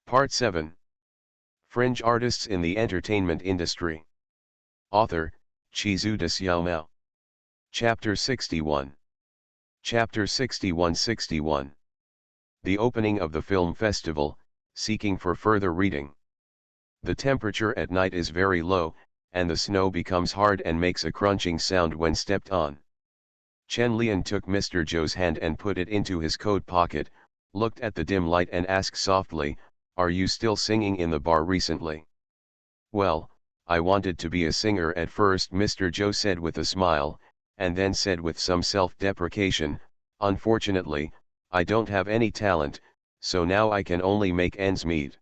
Part 7. Fringe Artists in the Entertainment Industry. Author, Chizuda Xiaomao. Chapter 61. Chapter 61. The opening of the film festival, seeking for further reading. The temperature at night is very low, and the snow becomes hard and makes a crunching sound when stepped on. Chen Lian took Mr. Zhou's hand and put it into his coat pocket, looked at the dim light and asked softly, "Are you still singing in the bar recently?" "Well, I wanted to be a singer at first," Mr. Zhou said with a smile, and then said with some self-deprecation, "Unfortunately, I don't have any talent, so now I can only make ends meet."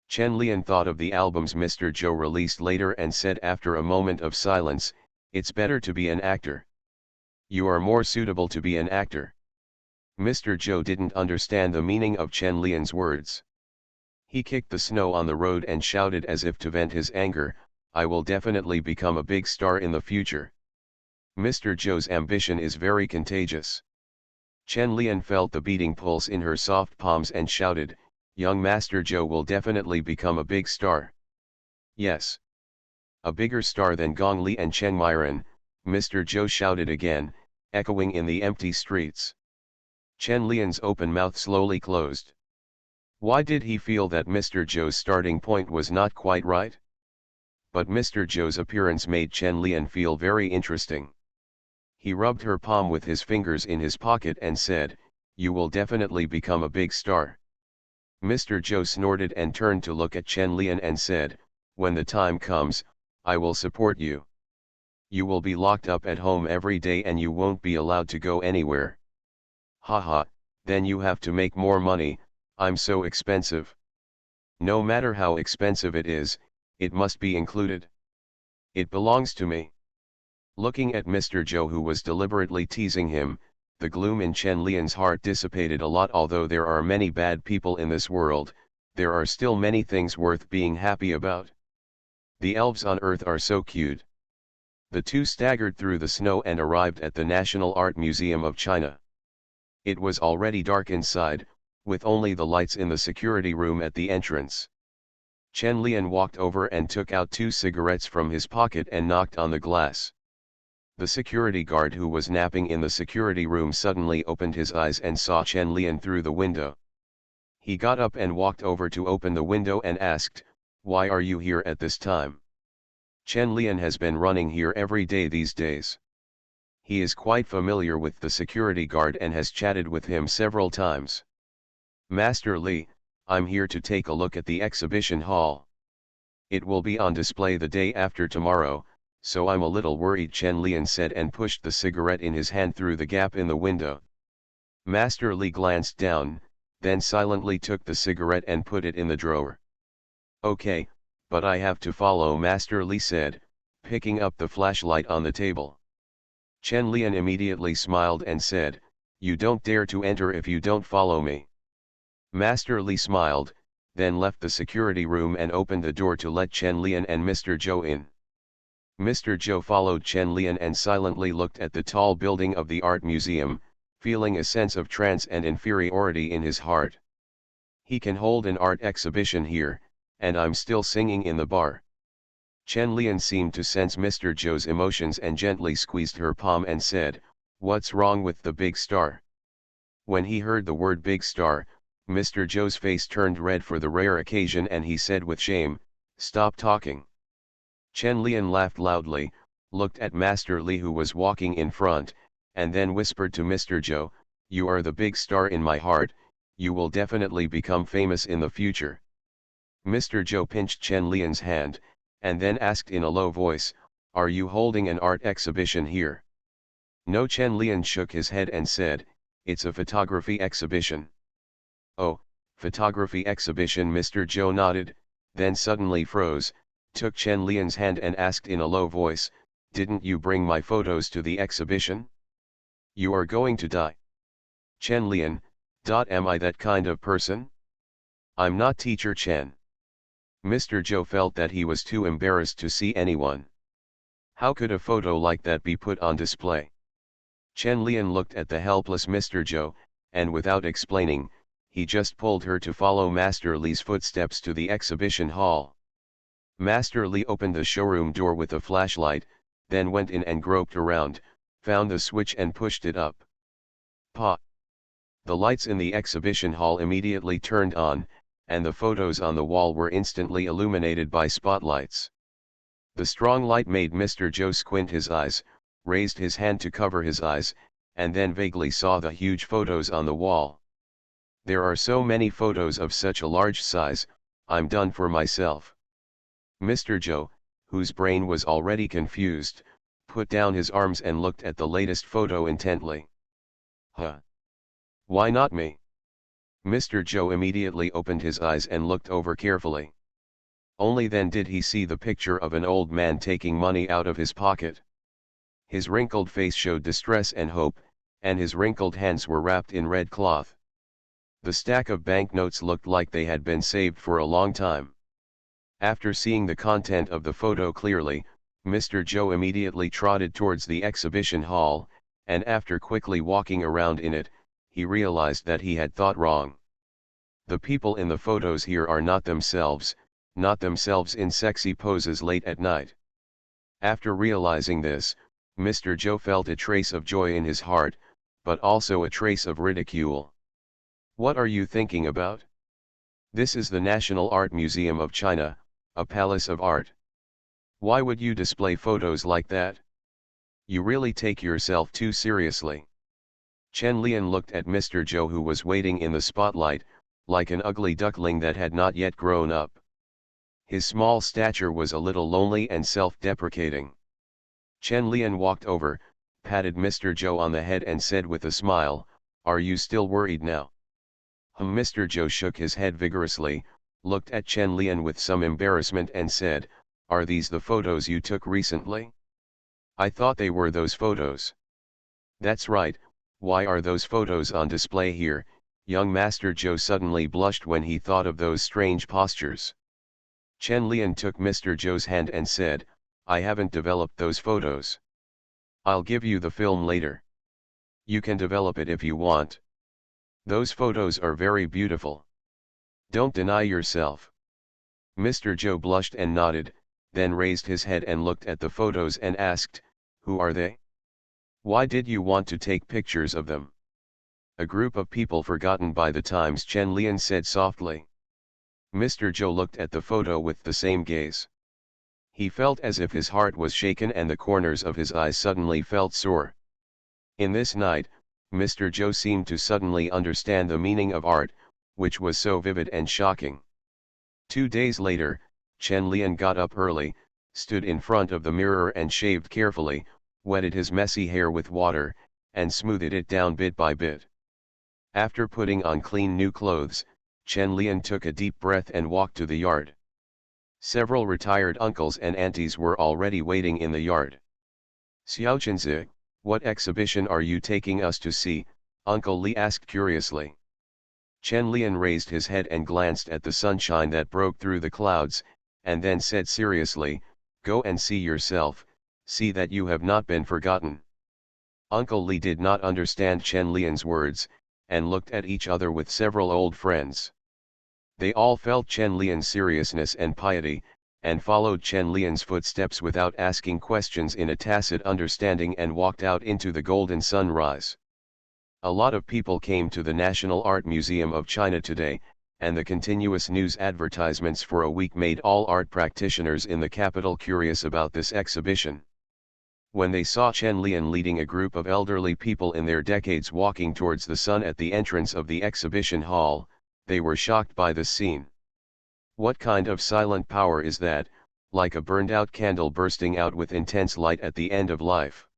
Chen Lian thought of the albums Mr. Zhou released later and said after a moment of silence, "It's better to be an actor. You are more suitable to be an actor." Mr. Zhou didn't understand the meaning of Chen Lian's words. He kicked the snow on the road and shouted as if to vent his anger, "I will definitely become a big star in the future." Mr. Zhou's ambition is very contagious. Chen Lian felt the beating pulse in her soft palms and shouted, "Young Master Zhou will definitely become a big star." "Yes. A bigger star than Gong Li and Cheng Miren," Mr. Zhou shouted again, echoing in the empty streets. Chen Lian's open mouth slowly closed. Why did he feel that Mr. Zhou's starting point was not quite right? But Mr. Zhou's appearance made Chen Lian feel very interesting. He rubbed her palm with his fingers in his pocket and said, "You will definitely become a big star." Mr. Zhou snorted and turned to look at Chen Lian and said, "When the time comes, I will support you. You will be locked up at home every day and you won't be allowed to go anywhere." "Haha, then you have to make more money. I'm so expensive." "No matter how expensive it is, it must be included. It belongs to me." Looking at Mr. Zhou, who was deliberately teasing him, the gloom in Chen Lian's heart dissipated a lot. Although there are many bad people in this world, there are still many things worth being happy about. The elves on Earth are so cute. The two staggered through the snow and arrived at the National Art Museum of China. It was already dark inside, with only the lights in the security room at the entrance. Chen Lian walked over and took out 2 cigarettes from his pocket and knocked on the glass. The security guard who was napping in the security room suddenly opened his eyes and saw Chen Lian through the window. He got up and walked over to open the window and asked, "Why are you here at this time?" Chen Lian has been running here every day these days. He is quite familiar with the security guard and has chatted with him several times. "Master Li, I'm here to take a look at the exhibition hall. It will be on display the day after tomorrow, so I'm a little worried," Chen Lian said and pushed the cigarette in his hand through the gap in the window. Master Li glanced down, then silently took the cigarette and put it in the drawer. "Okay, but I have to follow," Master Li said, picking up the flashlight on the table. Chen Lian immediately smiled and said, "You don't dare to enter if you don't follow me." Master Li smiled, then left the security room and opened the door to let Chen Lian and Mr. Zhou in. Mr. Zhou followed Chen Lian and silently looked at the tall building of the art museum, feeling a sense of trance and inferiority in his heart. He can hold an art exhibition here, and I'm still singing in the bar. Chen Lian seemed to sense Mr. Zhou's emotions and gently squeezed her palm and said, "What's wrong with the big star?" When he heard the word big star, Mr. Zhou's face turned red for the rare occasion and he said with shame, "Stop talking." Chen Lian laughed loudly, looked at Master Li who was walking in front, and then whispered to Mr. Zhou, "You are the big star in my heart, you will definitely become famous in the future." Mr. Zhou pinched Chen Lian's hand, and then asked in a low voice, "Are you holding an art exhibition here?" "No," Chen Lian shook his head and said, "It's a photography exhibition." "Oh, photography exhibition," Mr. Zhou nodded, then suddenly froze, took Chen Lian's hand and asked in a low voice, "Didn't you bring my photos to the exhibition? You are going to die." "Chen Lian, am I that kind of person? I'm not Teacher Chen." Mr. Zhou felt that he was too embarrassed to see anyone. How could a photo like that be put on display? Chen Lian looked at the helpless Mr. Zhou, and without explaining, he just pulled her to follow Master Li's footsteps to the exhibition hall. Master Li opened the showroom door with a flashlight, then went in and groped around, found the switch and pushed it up. Pa! The lights in the exhibition hall immediately turned on, and the photos on the wall were instantly illuminated by spotlights. The strong light made Mr. Joe squint his eyes, raised his hand to cover his eyes, and then vaguely saw the huge photos on the wall. There are so many photos of such a large size, I'm done for myself. Mr. Joe, whose brain was already confused, put down his arms and looked at the latest photo intently. Huh? Why not me? Mr. Joe immediately opened his eyes and looked over carefully. Only then did he see the picture of an old man taking money out of his pocket. His wrinkled face showed distress and hope, and his wrinkled hands were wrapped in red cloth. The stack of banknotes looked like they had been saved for a long time. After seeing the content of the photo clearly, Mr. Joe immediately trotted towards the exhibition hall, and after quickly walking around in it, he realized that he had thought wrong. The people in the photos here are not themselves in sexy poses late at night. After realizing this, Mr. Joe felt a trace of joy in his heart, but also a trace of ridicule. What are you thinking about? This is the National Art Museum of China, a palace of art. Why would you display photos like that? You really take yourself too seriously. Chen Lian looked at Mr. Joe, who was waiting in the spotlight, like an ugly duckling that had not yet grown up. His small stature was a little lonely and self-deprecating. Chen Lian walked over, patted Mr. Joe on the head and said with a smile, "Are you still worried now?" Mr. Joe shook his head vigorously, looked at Chen Lian with some embarrassment and said, "Are these the photos you took recently? I thought they were those photos." "That's right, why are those photos on display here?" Young Master Joe suddenly blushed when he thought of those strange postures. Chen Lian took Mr. Joe's hand and said, "I haven't developed those photos. I'll give you the film later. You can develop it if you want. Those photos are very beautiful. Don't deny yourself." Mr. Joe blushed and nodded, then raised his head and looked at the photos and asked, "Who are they? Why did you want to take pictures of them?" "A group of people forgotten by the times," Chen Lian said softly. Mr. Joe looked at the photo with the same gaze. He felt as if his heart was shaken and the corners of his eyes suddenly felt sore. In this night, Mr. Joe seemed to suddenly understand the meaning of art, which was so vivid and shocking. 2 days later, Chen Lian got up early, stood in front of the mirror and shaved carefully, wetted his messy hair with water, and smoothed it down bit by bit. After putting on clean new clothes, Chen Lian took a deep breath and walked to the yard. Several retired uncles and aunties were already waiting in the yard. "Xiaochunzi, what exhibition are you taking us to see?" Uncle Li asked curiously. Chen Lian raised his head and glanced at the sunshine that broke through the clouds, and then said seriously, "Go and see yourself, see that you have not been forgotten." Uncle Li did not understand Chen Lian's words, and looked at each other with several old friends. They all felt Chen Lian's seriousness and piety, and followed Chen Lian's footsteps without asking questions in a tacit understanding and walked out into the golden sunrise. A lot of people came to the National Art Museum of China today, and the continuous news advertisements for a week made all art practitioners in the capital curious about this exhibition. When they saw Chen Lian leading a group of elderly people in their decades walking towards the sun at the entrance of the exhibition hall, they were shocked by this scene. What kind of silent power is that, like a burned-out candle bursting out with intense light at the end of life?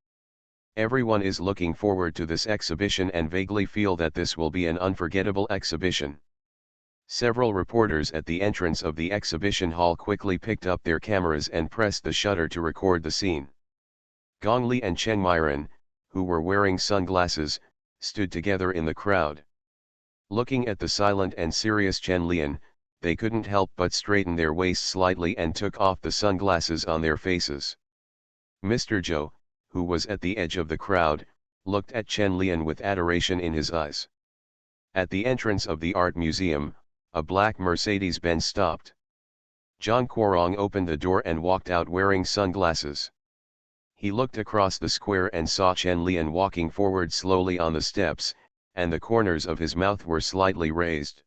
Everyone is looking forward to this exhibition and vaguely feel that this will be an unforgettable exhibition. Several reporters at the entrance of the exhibition hall quickly picked up their cameras and pressed the shutter to record the scene. Gong Li and Chen Myren, who were wearing sunglasses, stood together in the crowd. Looking at the silent and serious Chen Lian, they couldn't help but straighten their waists slightly and took off the sunglasses on their faces. Mr. Zhou, who was at the edge of the crowd, looked at Chen Lian with adoration in his eyes. At the entrance of the art museum, a black Mercedes-Benz stopped. Zhang Guorong opened the door and walked out wearing sunglasses. He looked across the square and saw Chen Lian walking forward slowly on the steps, and the corners of his mouth were slightly raised.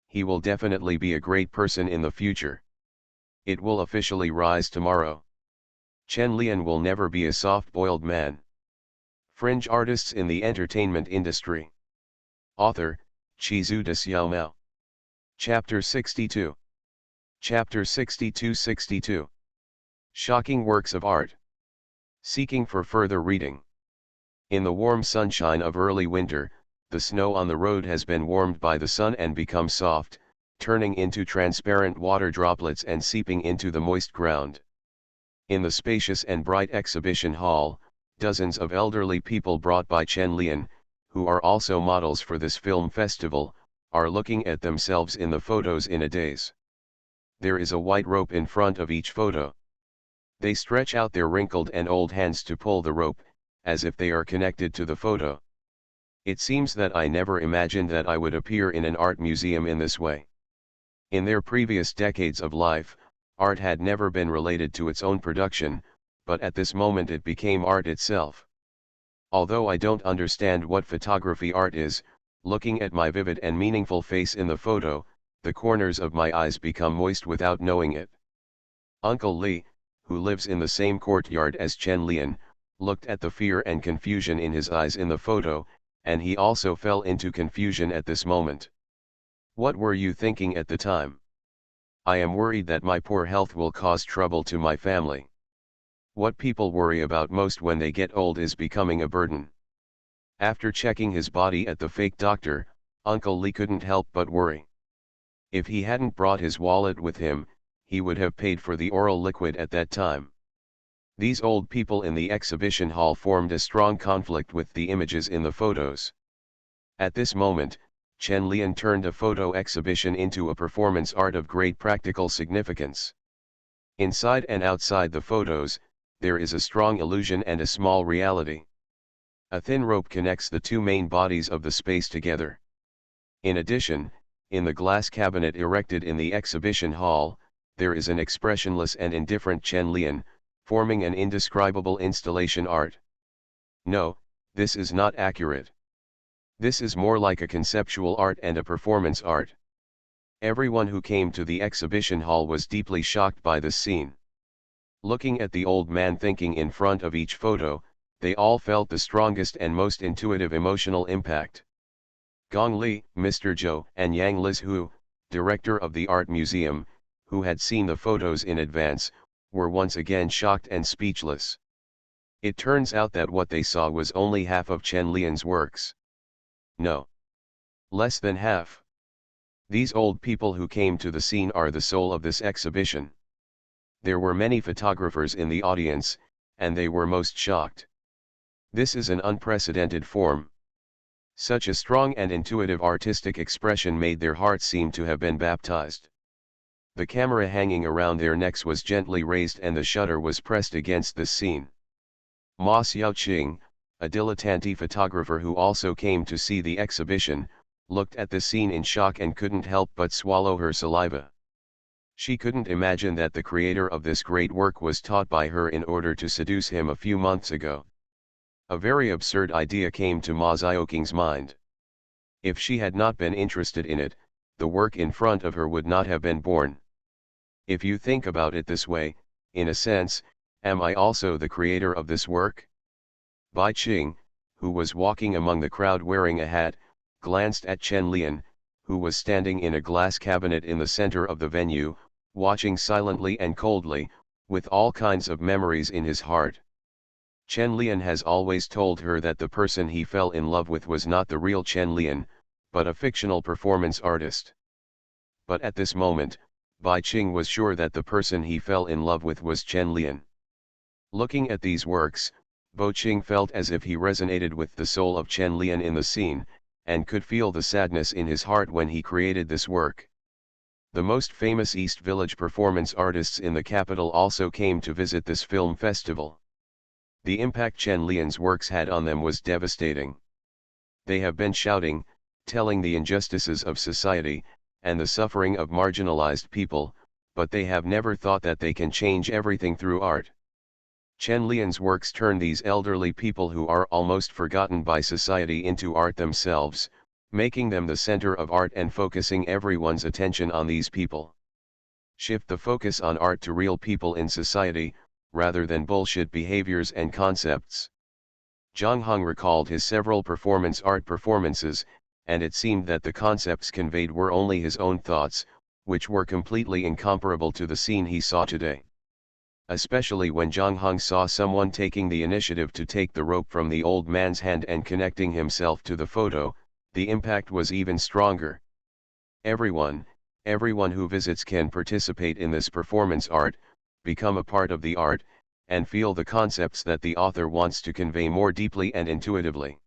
He will definitely be a great person in the future. It will officially rise tomorrow. Chen Lian will never be a soft-boiled man. Fringe artists in the entertainment industry. Author, Chizu de Xiaomao. Chapter 62. Chapter 62-62. Shocking works of art. Seeking for further reading. In the warm sunshine of early winter, the snow on the road has been warmed by the sun and become soft, turning into transparent water droplets and seeping into the moist ground. In the spacious and bright exhibition hall, dozens of elderly people brought by Chen Lian, who are also models for this film festival, are looking at themselves in the photos in a daze. There is a white rope in front of each photo. They stretch out their wrinkled and old hands to pull the rope, as if they are connected to the photo. It seems that I never imagined that I would appear in an art museum in this way. In their previous decades of life, art had never been related to its own production, but at this moment it became art itself. Although I don't understand what photography art is, looking at my vivid and meaningful face in the photo, the corners of my eyes become moist without knowing it. Uncle Li, who lives in the same courtyard as Chen Lian, looked at the fear and confusion in his eyes in the photo, and he also fell into confusion at this moment. What were you thinking at the time? I am worried that my poor health will cause trouble to my family. What people worry about most when they get old is becoming a burden. After checking his body at the fake doctor, Uncle Li couldn't help but worry. If he hadn't brought his wallet with him, he would have paid for the oral liquid at that time. These old people in the exhibition hall formed a strong conflict with the images in the photos. At this moment, Chen Lian turned a photo exhibition into a performance art of great practical significance. Inside and outside the photos, there is a strong illusion and a small reality. A thin rope connects the two main bodies of the space together. In addition, in the glass cabinet erected in the exhibition hall, there is an expressionless and indifferent Chen Lian, forming an indescribable installation art. No, this is not accurate. This is more like a conceptual art and a performance art. Everyone who came to the exhibition hall was deeply shocked by this scene. Looking at the old man thinking in front of each photo, they all felt the strongest and most intuitive emotional impact. Gong Li, Mr. Zhou, and Yang Lizhu, director of the art museum, who had seen the photos in advance, were once again shocked and speechless. It turns out that what they saw was only half of Chen Lian's works. No. Less than half. These old people who came to the scene are the soul of this exhibition. There were many photographers in the audience, and they were most shocked. This is an unprecedented form. Such a strong and intuitive artistic expression made their hearts seem to have been baptized. The camera hanging around their necks was gently raised and the shutter was pressed against this scene. Ma Xiaoqing, a dilettante photographer who also came to see the exhibition, looked at the scene in shock and couldn't help but swallow her saliva. She couldn't imagine that the creator of this great work was taught by her in order to seduce him a few months ago. A very absurd idea came to Ma Xiaoqing's mind. If she had not been interested in it, the work in front of her would not have been born. If you think about it this way, in a sense, am I also the creator of this work? Bai Qing, who was walking among the crowd wearing a hat, glanced at Chen Lian, who was standing in a glass cabinet in the center of the venue, watching silently and coldly, with all kinds of memories in his heart. Chen Lian has always told her that the person he fell in love with was not the real Chen Lian, but a fictional performance artist. But at this moment, Bai Qing was sure that the person he fell in love with was Chen Lian. Looking at these works, Bai Qing felt as if he resonated with the soul of Chen Lian in the scene, and could feel the sadness in his heart when he created this work. The most famous East Village performance artists in the capital also came to visit this film festival. The impact Chen Lian's works had on them was devastating. They have been shouting, telling the injustices of society, and the suffering of marginalized people, but they have never thought that they can change everything through art. Chen Lian's works turn these elderly people who are almost forgotten by society into art themselves, making them the center of art and focusing everyone's attention on these people. Shift the focus on art to real people in society, rather than bullshit behaviors and concepts. Zhang Hong recalled his several performance art performances, and it seemed that the concepts conveyed were only his own thoughts, which were completely incomparable to the scene he saw today. Especially when Zhang Hong saw someone taking the initiative to take the rope from the old man's hand and connecting himself to the photo, the impact was even stronger. Everyone who visits can participate in this performance art, become a part of the art, and feel the concepts that the author wants to convey more deeply and intuitively.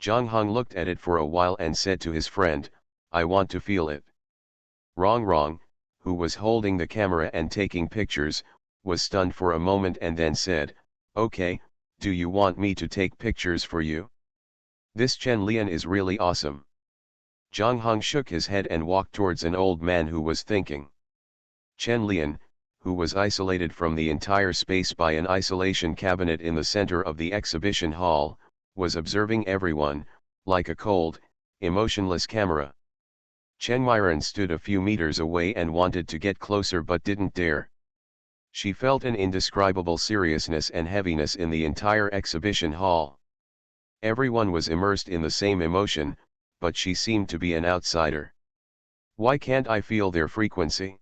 Zhang Hong looked at it for a while and said to his friend, "I want to feel it." Rong, who was holding the camera and taking pictures, was stunned for a moment and then said, "Okay, do you want me to take pictures for you? This Chen Lian is really awesome." Zhang Hong shook his head and walked towards an old man who was thinking. Chen Lian, who was isolated from the entire space by an isolation cabinet in the center of the exhibition hall, was observing everyone, like a cold, emotionless camera. Chen Myron stood a few meters away and wanted to get closer but didn't dare. She felt an indescribable seriousness and heaviness in the entire exhibition hall. Everyone was immersed in the same emotion, but she seemed to be an outsider. Why can't I feel their frequency?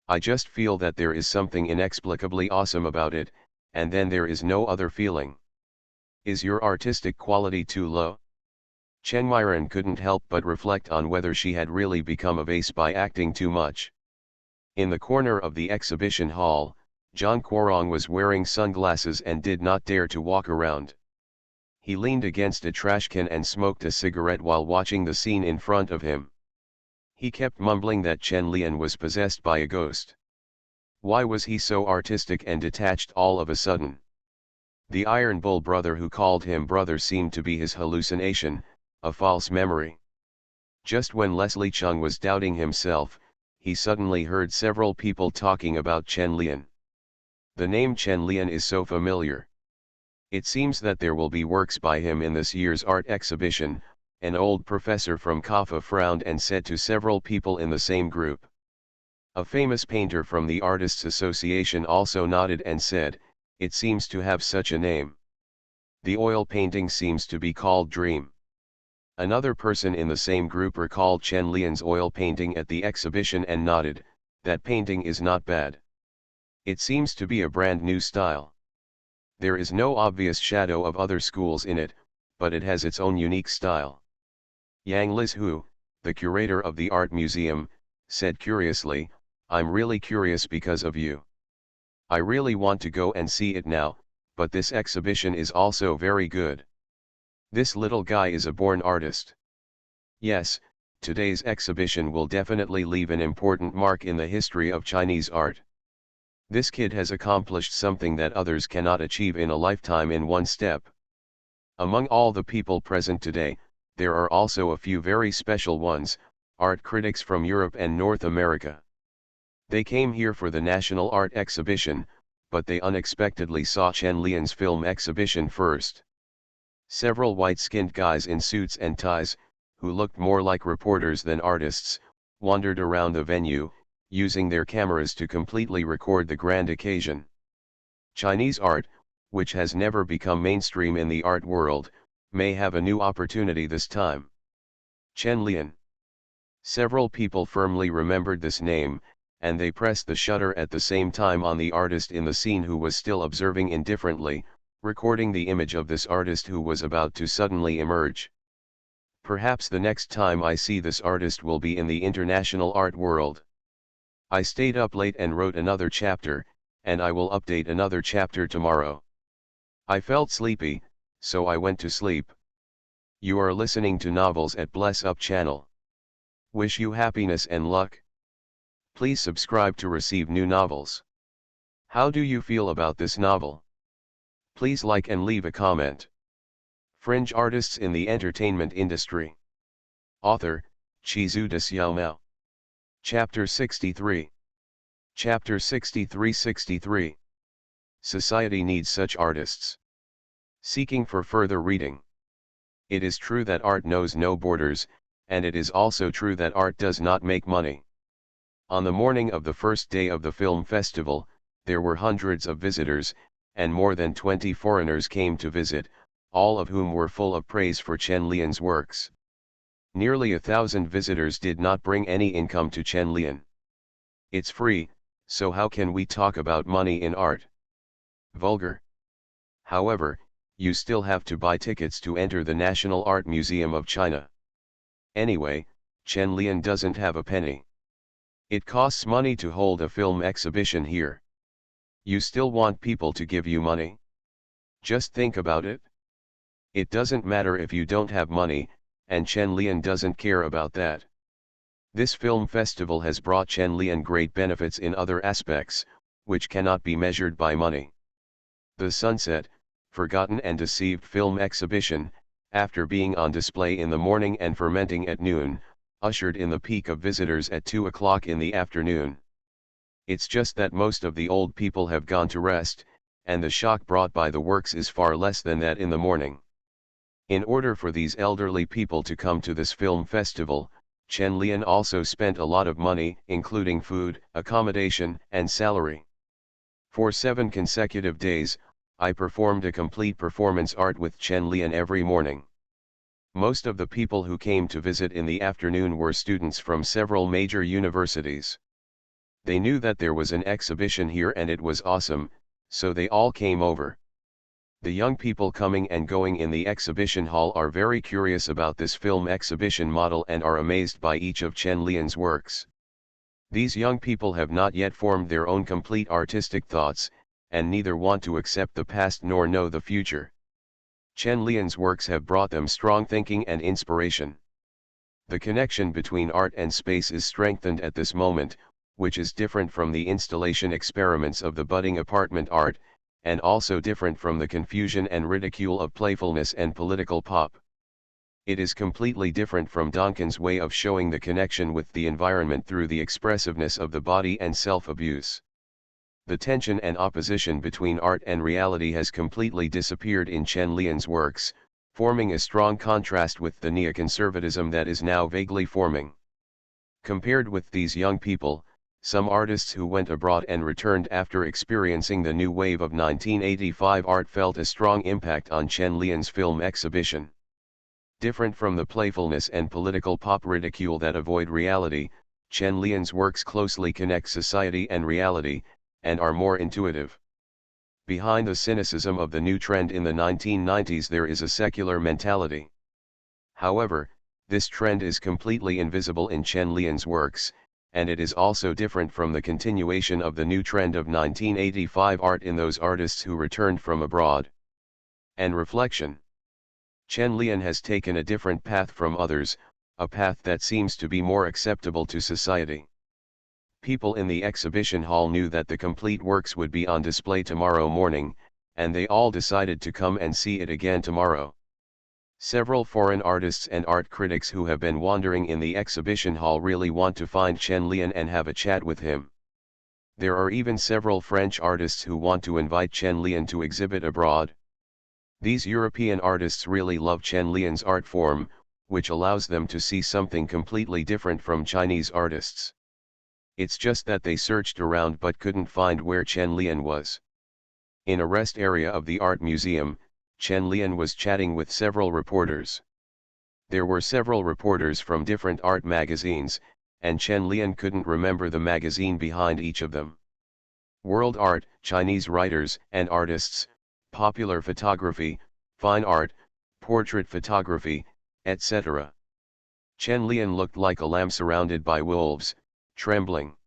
I just feel that there is something inexplicably awesome about it, and then there is no other feeling. Is your artistic quality too low? Chen Myron couldn't help but reflect on whether she had really become a vase by acting too much. In the corner of the exhibition hall, Zhang Guorong was wearing sunglasses and did not dare to walk around. He leaned against a trash can and smoked a cigarette while watching the scene in front of him. He kept mumbling that Chen Lian was possessed by a ghost. Why was he so artistic and detached all of a sudden? The Iron Bull brother who called him brother seemed to be his hallucination, a false memory. Just when Leslie Chung was doubting himself, he suddenly heard several people talking about Chen Lian. The name Chen Lian is so familiar. It seems that there will be works by him in this year's art exhibition. An old professor from Kaffa frowned and said to several people in the same group. A famous painter from the Artists' Association also nodded and said, "It seems to have such a name. The oil painting seems to be called Dream." Another person in the same group recalled Chen Lian's oil painting at the exhibition and nodded, "That painting is not bad. It seems to be a brand new style. There is no obvious shadow of other schools in it, but it has its own unique style." Yang Lizhu, the curator of the art museum, said curiously, "I'm really curious because of you. I really want to go and see it now, but this exhibition is also very good. This little guy is a born artist." Yes, today's exhibition will definitely leave an important mark in the history of Chinese art. This kid has accomplished something that others cannot achieve in a lifetime in one step. Among all the people present today, there are also a few very special ones, art critics from Europe and North America. They came here for the National Art Exhibition, but they unexpectedly saw Chen Lian's film exhibition first. Several white-skinned guys in suits and ties, who looked more like reporters than artists, wandered around the venue, using their cameras to completely record the grand occasion. Chinese art, which has never become mainstream in the art world, may have a new opportunity this time. Chen Lian. Several people firmly remembered this name, and they pressed the shutter at the same time on the artist in the scene who was still observing indifferently, recording the image of this artist who was about to suddenly emerge. Perhaps the next time I see this artist will be in the international art world. I stayed up late and wrote another chapter, and I will update another chapter tomorrow. I felt sleepy, so I went to sleep. You are listening to Novels at Bless Up channel. Wish you happiness and luck. Please subscribe to receive new novels. How do you feel about this novel? Please like and leave a comment. Fringe artists in the entertainment industry. Author, Chizu de Xiaomao. Chapter 63. Chapter 63. Society needs such artists. Seeking for further reading. It is true that art knows no borders, and it is also true that art does not make money. On the morning of the first day of the film festival, there were hundreds of visitors, and more than 20 foreigners came to visit, all of whom were full of praise for Chen Lian's works. Nearly 1,000 visitors did not bring any income to Chen Lian. It's free, so how can we talk about money in art? Vulgar. However, you still have to buy tickets to enter the National Art Museum of China. Anyway, Chen Lian doesn't have a penny. It costs money to hold a film exhibition here. You still want people to give you money? Just think about it. It doesn't matter if you don't have money, and Chen Lian doesn't care about that. This film festival has brought Chen Lian great benefits in other aspects, which cannot be measured by money. The Sunset, Forgotten and Deceived film exhibition, after being on display in the morning and fermenting at noon, ushered in the peak of visitors at 2 o'clock in the afternoon. It's just that most of the old people have gone to rest, and the shock brought by the works is far less than that in the morning. In order for these elderly people to come to this film festival, Chen Lian also spent a lot of money, including food, accommodation, and salary. For 7 consecutive days, I performed a complete performance art with Chen Lian every morning. Most of the people who came to visit in the afternoon were students from several major universities. They knew that there was an exhibition here and it was awesome, so they all came over. The young people coming and going in the exhibition hall are very curious about this film exhibition model and are amazed by each of Chen Lian's works. These young people have not yet formed their own complete artistic thoughts, and neither want to accept the past nor know the future. Chen Lian's works have brought them strong thinking and inspiration. The connection between art and space is strengthened at this moment, which is different from the installation experiments of the budding apartment art, and also different from the confusion and ridicule of playfulness and political pop. It is completely different from Duncan's way of showing the connection with the environment through the expressiveness of the body and self-abuse. The tension and opposition between art and reality has completely disappeared in Chen Lian's works, forming a strong contrast with the neoconservatism that is now vaguely forming. Compared with these young people, some artists who went abroad and returned after experiencing the new wave of 1985 art felt a strong impact on Chen Lian's film exhibition. Different from the playfulness and political pop ridicule that avoid reality, Chen Lian's works closely connect society and reality, and are more intuitive. Behind the cynicism of the new trend in the 1990s there is a secular mentality. However, this trend is completely invisible in Chen Lian's works, and it is also different from the continuation of the new trend of 1985 art in those artists who returned from abroad. And reflection. Chen Lian has taken a different path from others, a path that seems to be more acceptable to society. People in the exhibition hall knew that the complete works would be on display tomorrow morning, and they all decided to come and see it again tomorrow. Several foreign artists and art critics who have been wandering in the exhibition hall really want to find Chen Lian and have a chat with him. There are even several French artists who want to invite Chen Lian to exhibit abroad. These European artists really love Chen Lian's art form, which allows them to see something completely different from Chinese artists. It's just that they searched around but couldn't find where Chen Lian was. In a rest area of the art museum, Chen Lian was chatting with several reporters. There were several reporters from different art magazines, and Chen Lian couldn't remember the magazine behind each of them. World art, Chinese writers and artists, popular photography, fine art, portrait photography, etc. Chen Lian looked like a lamb surrounded by wolves, trembling.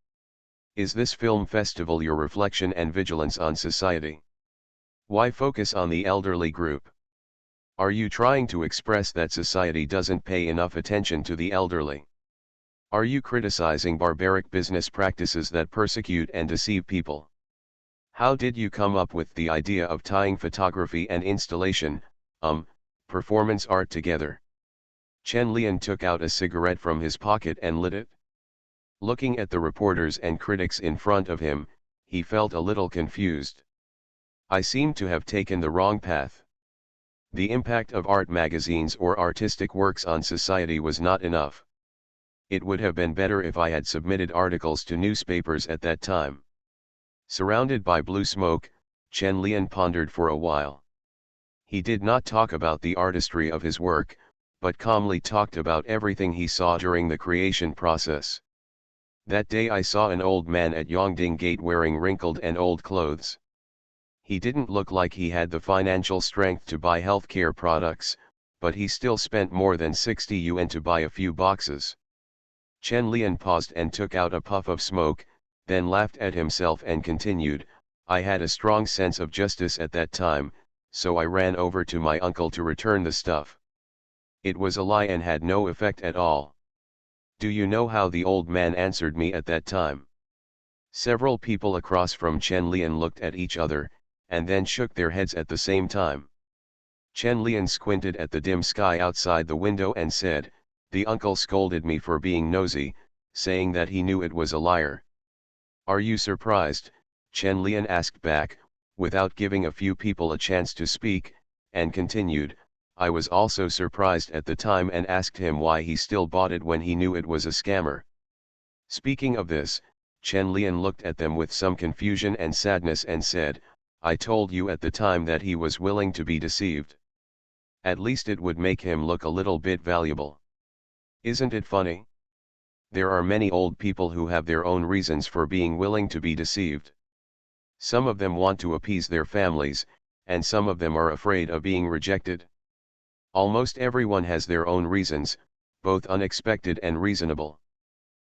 Is this film festival your reflection and vigilance on society? Why focus on the elderly group? Are you trying to express that society doesn't pay enough attention to the elderly? Are you criticizing barbaric business practices that persecute and deceive people? How did you come up with the idea of tying photography and installation, performance art together? Chen Lian took out a cigarette from his pocket and lit it. Looking at the reporters and critics in front of him, he felt a little confused. I seem to have taken the wrong path. The impact of art magazines or artistic works on society was not enough. It would have been better if I had submitted articles to newspapers at that time. Surrounded by blue smoke, Chen Lian pondered for a while. He did not talk about the artistry of his work, but calmly talked about everything he saw during the creation process. That day I saw an old man at Yongding Gate wearing wrinkled and old clothes. He didn't look like he had the financial strength to buy healthcare products, but he still spent more than 60 yuan to buy a few boxes. Chen Lian paused and took out a puff of smoke, then laughed at himself and continued, I had a strong sense of justice at that time, so I ran over to my uncle to return the stuff. It was a lie and had no effect at all. Do you know how the old man answered me at that time? Several people across from Chen Lian looked at each other, and then shook their heads at the same time. Chen Lian squinted at the dim sky outside the window and said, the uncle scolded me for being nosy, saying that he knew it was a liar. Are you surprised? Chen Lian asked back, without giving a few people a chance to speak, and continued, I was also surprised at the time and asked him why he still bought it when he knew it was a scammer. Speaking of this, Chen Lian looked at them with some confusion and sadness and said, I told you at the time that he was willing to be deceived. At least it would make him look a little bit valuable. Isn't it funny? There are many old people who have their own reasons for being willing to be deceived. Some of them want to appease their families, and some of them are afraid of being rejected. Almost everyone has their own reasons, both unexpected and reasonable.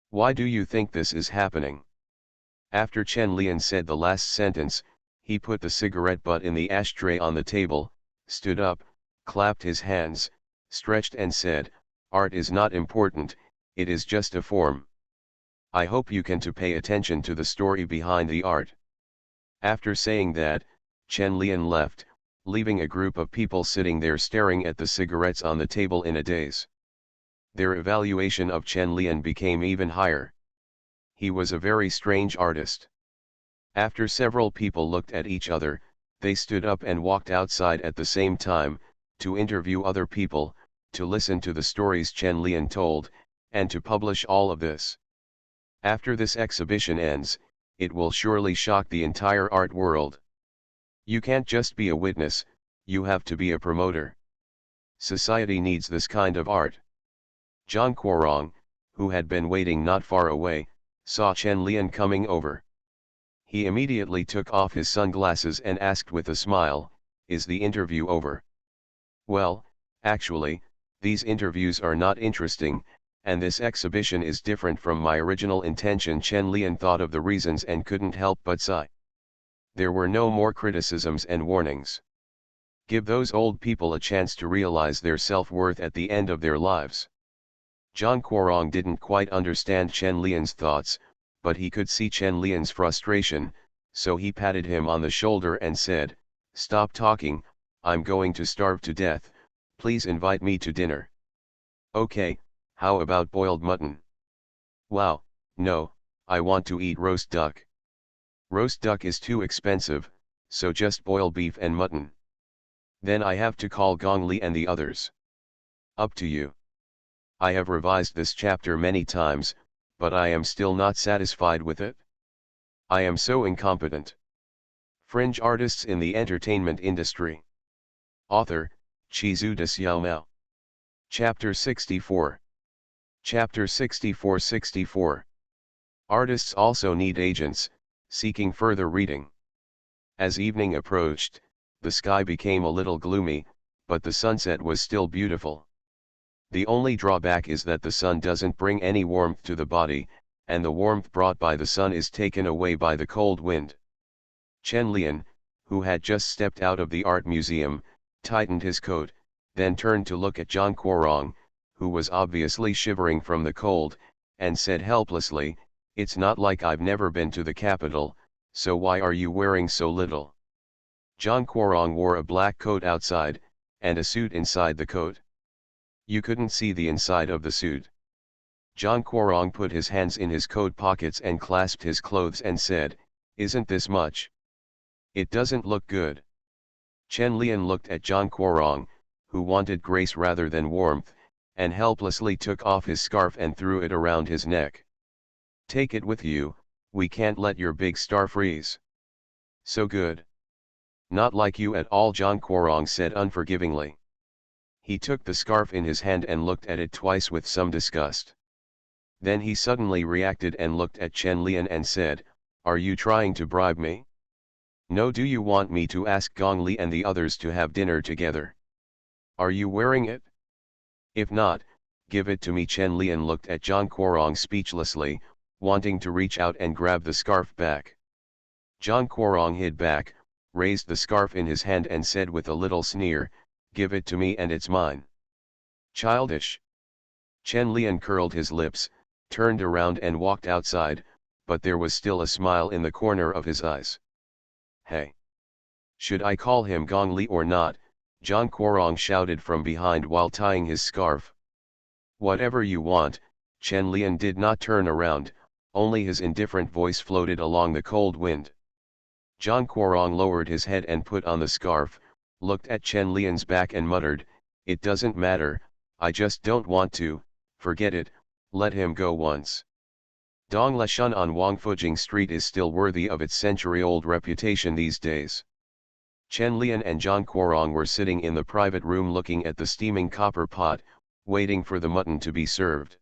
Why do you think this is happening? After Chen Lian said the last sentence, he put the cigarette butt in the ashtray on the table, stood up, clapped his hands, stretched and said, art is not important, it is just a form. I hope you can to pay attention to the story behind the art. After saying that, Chen Lian left, leaving a group of people sitting there staring at the cigarettes on the table in a daze. Their evaluation of Chen Lian became even higher. He was a very strange artist. After several people looked at each other, they stood up and walked outside at the same time, to interview other people, to listen to the stories Chen Lian told, and to publish all of this. After this exhibition ends, it will surely shock the entire art world. You can't just be a witness, you have to be a promoter. Society needs this kind of art. Zhang Guorong, who had been waiting not far away, saw Chen Lian coming over. He immediately took off his sunglasses and asked with a smile, is the interview over? Well, actually, these interviews are not interesting, and this exhibition is different from my original intention. Chen Lian thought of the reasons and couldn't help but sigh. There were no more criticisms and warnings. Give those old people a chance to realize their self-worth at the end of their lives. Zhang Guorong didn't quite understand Chen Lian's thoughts, but he could see Chen Lian's frustration, so he patted him on the shoulder and said, stop talking, I'm going to starve to death, please invite me to dinner. Okay, how about boiled mutton? Wow, no, I want to eat roast duck. Roast duck is too expensive, so just boil beef and mutton. Then I have to call Gong Li and the others. Up to you. I have revised this chapter many times, but I am still not satisfied with it. I am so incompetent. Fringe artists in the entertainment industry. Author, Chizu de Xiaomao. Chapter 64. Chapter 64. Artists also need agents, seeking further reading. As evening approached, the sky became a little gloomy, but the sunset was still beautiful. The only drawback is that the sun doesn't bring any warmth to the body, and the warmth brought by the sun is taken away by the cold wind. Chen Lian, who had just stepped out of the art museum, tightened his coat, then turned to look at Zhang Guorong, who was obviously shivering from the cold, and said helplessly, it's not like I've never been to the capital, so why are you wearing so little? Zhang Guorong wore a black coat outside, and a suit inside the coat. You couldn't see the inside of the suit. John Quarong put his hands in his coat pockets and clasped his clothes and said, "Isn't this much? It doesn't look good." Chen Lian looked at John Quarong, who wanted grace rather than warmth, and helplessly took off his scarf and threw it around his neck. "Take it with you, we can't let your big star freeze." "So good." "Not like you at all," John Quarong said unforgivingly. He took the scarf in his hand and looked at it twice with some disgust. Then he suddenly reacted and looked at Chen Lian and said, "Are you trying to bribe me? No, do you want me to ask Gong Li and the others to have dinner together? Are you wearing it? If not, give it to me." Chen Lian looked at John Quarong speechlessly, wanting to reach out and grab the scarf back. John Quarong hid back, raised the scarf in his hand and said with a little sneer, "Give it to me and it's mine." "Childish." Chen Lian curled his lips, turned around and walked outside, but there was still a smile in the corner of his eyes. "Hey! Should I call him Gong Li or not?" John Quarong shouted from behind while tying his scarf. "Whatever you want." Chen Lian did not turn around, only his indifferent voice floated along the cold wind. John Quarong lowered his head and put on the scarf, looked at Chen Lian's back and muttered, "It doesn't matter, I just don't want to, forget it, let him go once." Dong Leshun on Wangfujing Street is still worthy of its century-old reputation these days. Chen Lian and John Quarong were sitting in the private room looking at the steaming copper pot, waiting for the mutton to be served.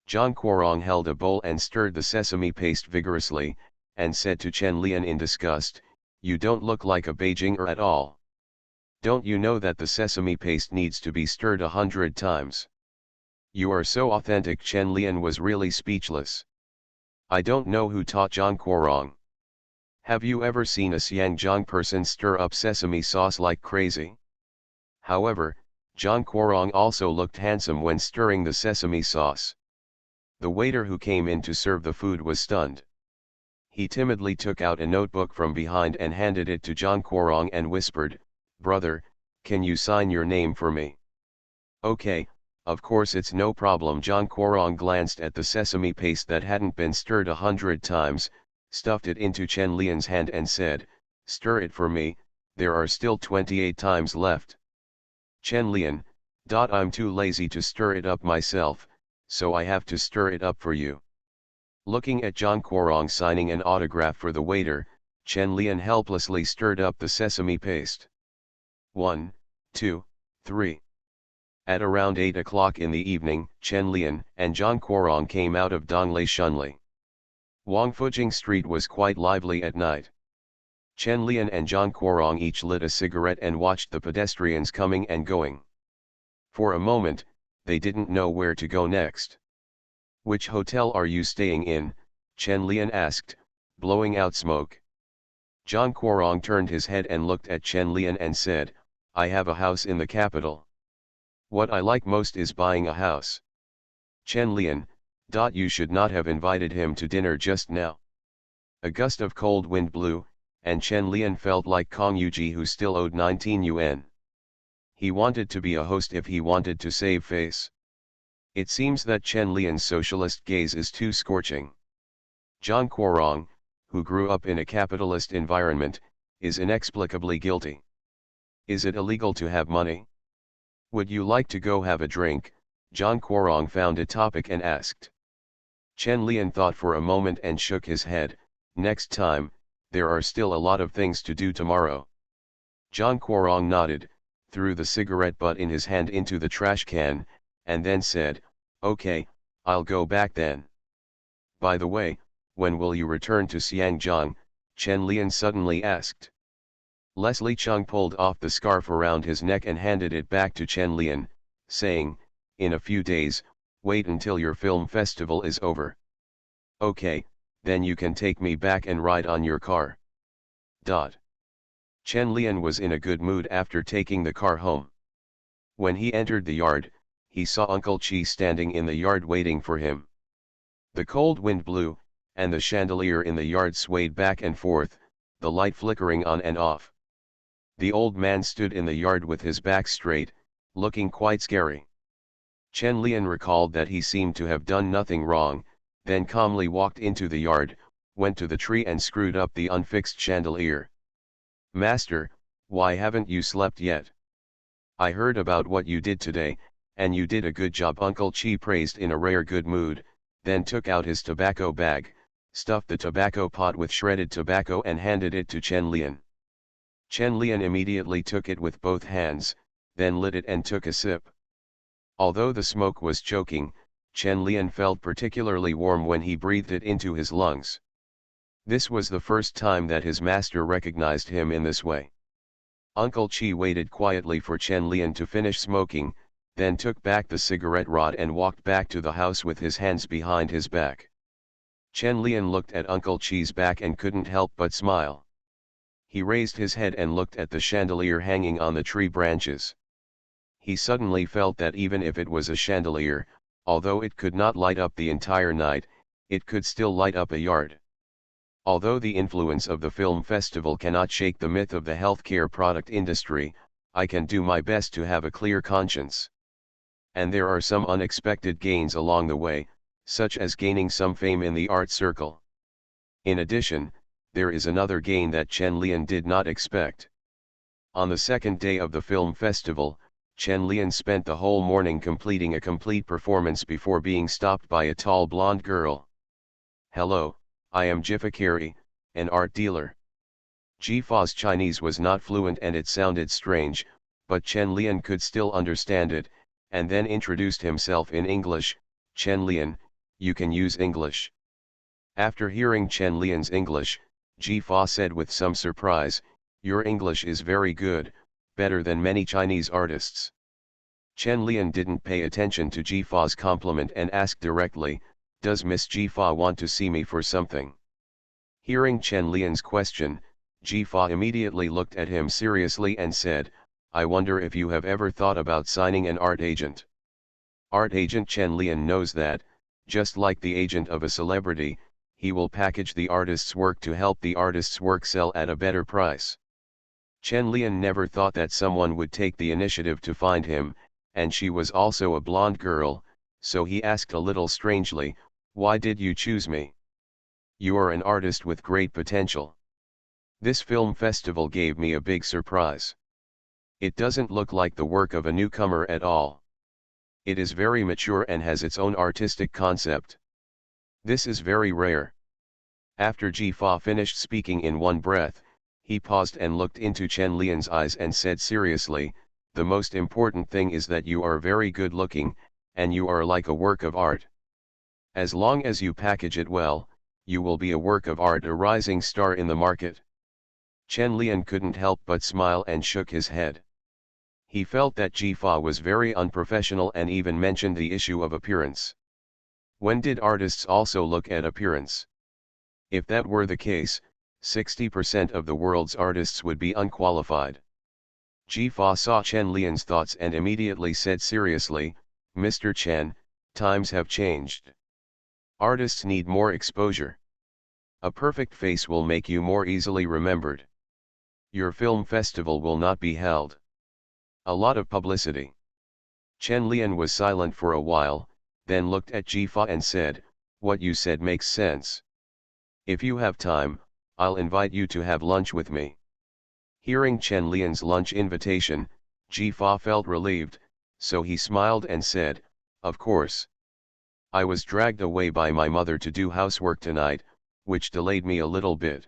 John Quarong held a bowl and stirred the sesame paste vigorously, and said to Chen Lian in disgust, "You don't look like a Beijinger at all. Don't you know that the sesame paste needs to be stirred 100 times? You are so authentic." Chen Lian was really speechless. I don't know who taught John Quarong. Have you ever seen a Xiangjiang person stir up sesame sauce like crazy? However, John Quarong also looked handsome when stirring the sesame sauce. The waiter who came in to serve the food was stunned. He timidly took out a notebook from behind and handed it to John Quarong and whispered, "Brother, can you sign your name for me?" "Okay, of course, it's no problem." John Quarong glanced at the sesame paste that hadn't been stirred 100 times, stuffed it into Chen Lian's hand and said, "Stir it for me, there are still 28 times left." "Chen Lian, I'm too lazy to stir it up myself, so I have to stir it up for you." Looking at John Quarong signing an autograph for the waiter, Chen Lian helplessly stirred up the sesame paste. 1, 2, 3. At around 8 o'clock in the evening, Chen Lian and John Quarong came out of Donglei Shunli. Wangfujing Street was quite lively at night. Chen Lian and John Quarong each lit a cigarette and watched the pedestrians coming and going. For a moment, they didn't know where to go next. "Which hotel are you staying in?" Chen Lian asked, blowing out smoke. John Quarong turned his head and looked at Chen Lian and said, "I have a house in the capital. What I like most is buying a house." Chen Lian, you should not have invited him to dinner just now." A gust of cold wind blew, and Chen Lian felt like Kong Yuji, who still owed 19 yuan. He wanted to be a host if he wanted to save face. It seems that Chen Lian's socialist gaze is too scorching. John Quarong, who grew up in a capitalist environment, is inexplicably guilty. Is it illegal to have money? "Would you like to go have a drink?" John Quarong found a topic and asked. Chen Lian thought for a moment and shook his head, "Next time, there are still a lot of things to do tomorrow." John Quarong nodded, threw the cigarette butt in his hand into the trash can, and then said, "Okay, I'll go back then." "By the way, when will you return to Xiangjiang?" Chen Lian suddenly asked. Leslie Chung pulled off the scarf around his neck and handed it back to Chen Lian, saying, "In a few days, wait until your film festival is over." "Okay, then you can take me back and ride on your car." Chen Lian was in a good mood after taking the car home. When he entered the yard, he saw Uncle Chi standing in the yard waiting for him. The cold wind blew, and the chandelier in the yard swayed back and forth, the light flickering on and off. The old man stood in the yard with his back straight, looking quite scary. Chen Lian recalled that he seemed to have done nothing wrong, then calmly walked into the yard, went to the tree and screwed up the unfixed chandelier. "Master, why haven't you slept yet? I heard about what you did today, and you did a good job," Uncle Chi praised in a rare good mood, then took out his tobacco bag, stuffed the tobacco pot with shredded tobacco and handed it to Chen Lian. Chen Lian immediately took it with both hands, then lit it and took a sip. Although the smoke was choking, Chen Lian felt particularly warm when he breathed it into his lungs. This was the first time that his master recognized him in this way. Uncle Chi waited quietly for Chen Lian to finish smoking, then took back the cigarette rod and walked back to the house with his hands behind his back. Chen Lian looked at Uncle Chi's back and couldn't help but smile. He raised his head and looked at the chandelier hanging on the tree branches. He suddenly felt that even if it was a chandelier, although it could not light up the entire night, it could still light up a yard. Although the influence of the film festival cannot shake the myth of the healthcare product industry, I can do my best to have a clear conscience. And there are some unexpected gains along the way, such as gaining some fame in the art circle. In addition, there is another gain that Chen Lian did not expect. On the second day of the film festival, Chen Lian spent the whole morning completing a complete performance before being stopped by a tall blonde girl. "Hello, I am Jiffa Carey, an art dealer." Jifa's Chinese was not fluent and it sounded strange, but Chen Lian could still understand it, and then introduced himself in English. "Chen Lian, you can use English." After hearing Chen Lian's English, Jifa said with some surprise, "Your English is very good, better than many Chinese artists." Chen Lian didn't pay attention to Jifa's compliment and asked directly, "Does Miss Jifa want to see me for something?" Hearing Chen Lian's question, Jifa immediately looked at him seriously and said, "I wonder if you have ever thought about signing an art agent." Art agent Chen Lian knows that, just like the agent of a celebrity, he will package the artist's work to help the artist's work sell at a better price. Chen Lian never thought that someone would take the initiative to find him, and she was also a blonde girl, so he asked a little strangely, "Why did you choose me? You are an artist with great potential. This film festival gave me a big surprise. It doesn't look like the work of a newcomer at all. It is very mature and has its own artistic concept. This is very rare." After Jifa finished speaking in one breath, he paused and looked into Chen Lian's eyes and said seriously, "The most important thing is that you are very good looking, and you are like a work of art. As long as you package it well, you will be a work of art, a rising star in the market." Chen Lian couldn't help but smile and shook his head. He felt that Jifa was very unprofessional and even mentioned the issue of appearance. When did artists also look at appearance? If that were the case, 60% of the world's artists would be unqualified. Jifa saw Chen Lian's thoughts and immediately said seriously, "Mr. Chen, times have changed. Artists need more exposure. A perfect face will make you more easily remembered. Your film festival will not be held. A lot of publicity." Chen Lian was silent for a while, then looked at Jifa and said, "What you said makes sense. If you have time, I'll invite you to have lunch with me." Hearing Chen Lian's lunch invitation, Jifa felt relieved, so he smiled and said, "Of course. I was dragged away by my mother to do housework tonight, which delayed me a little bit.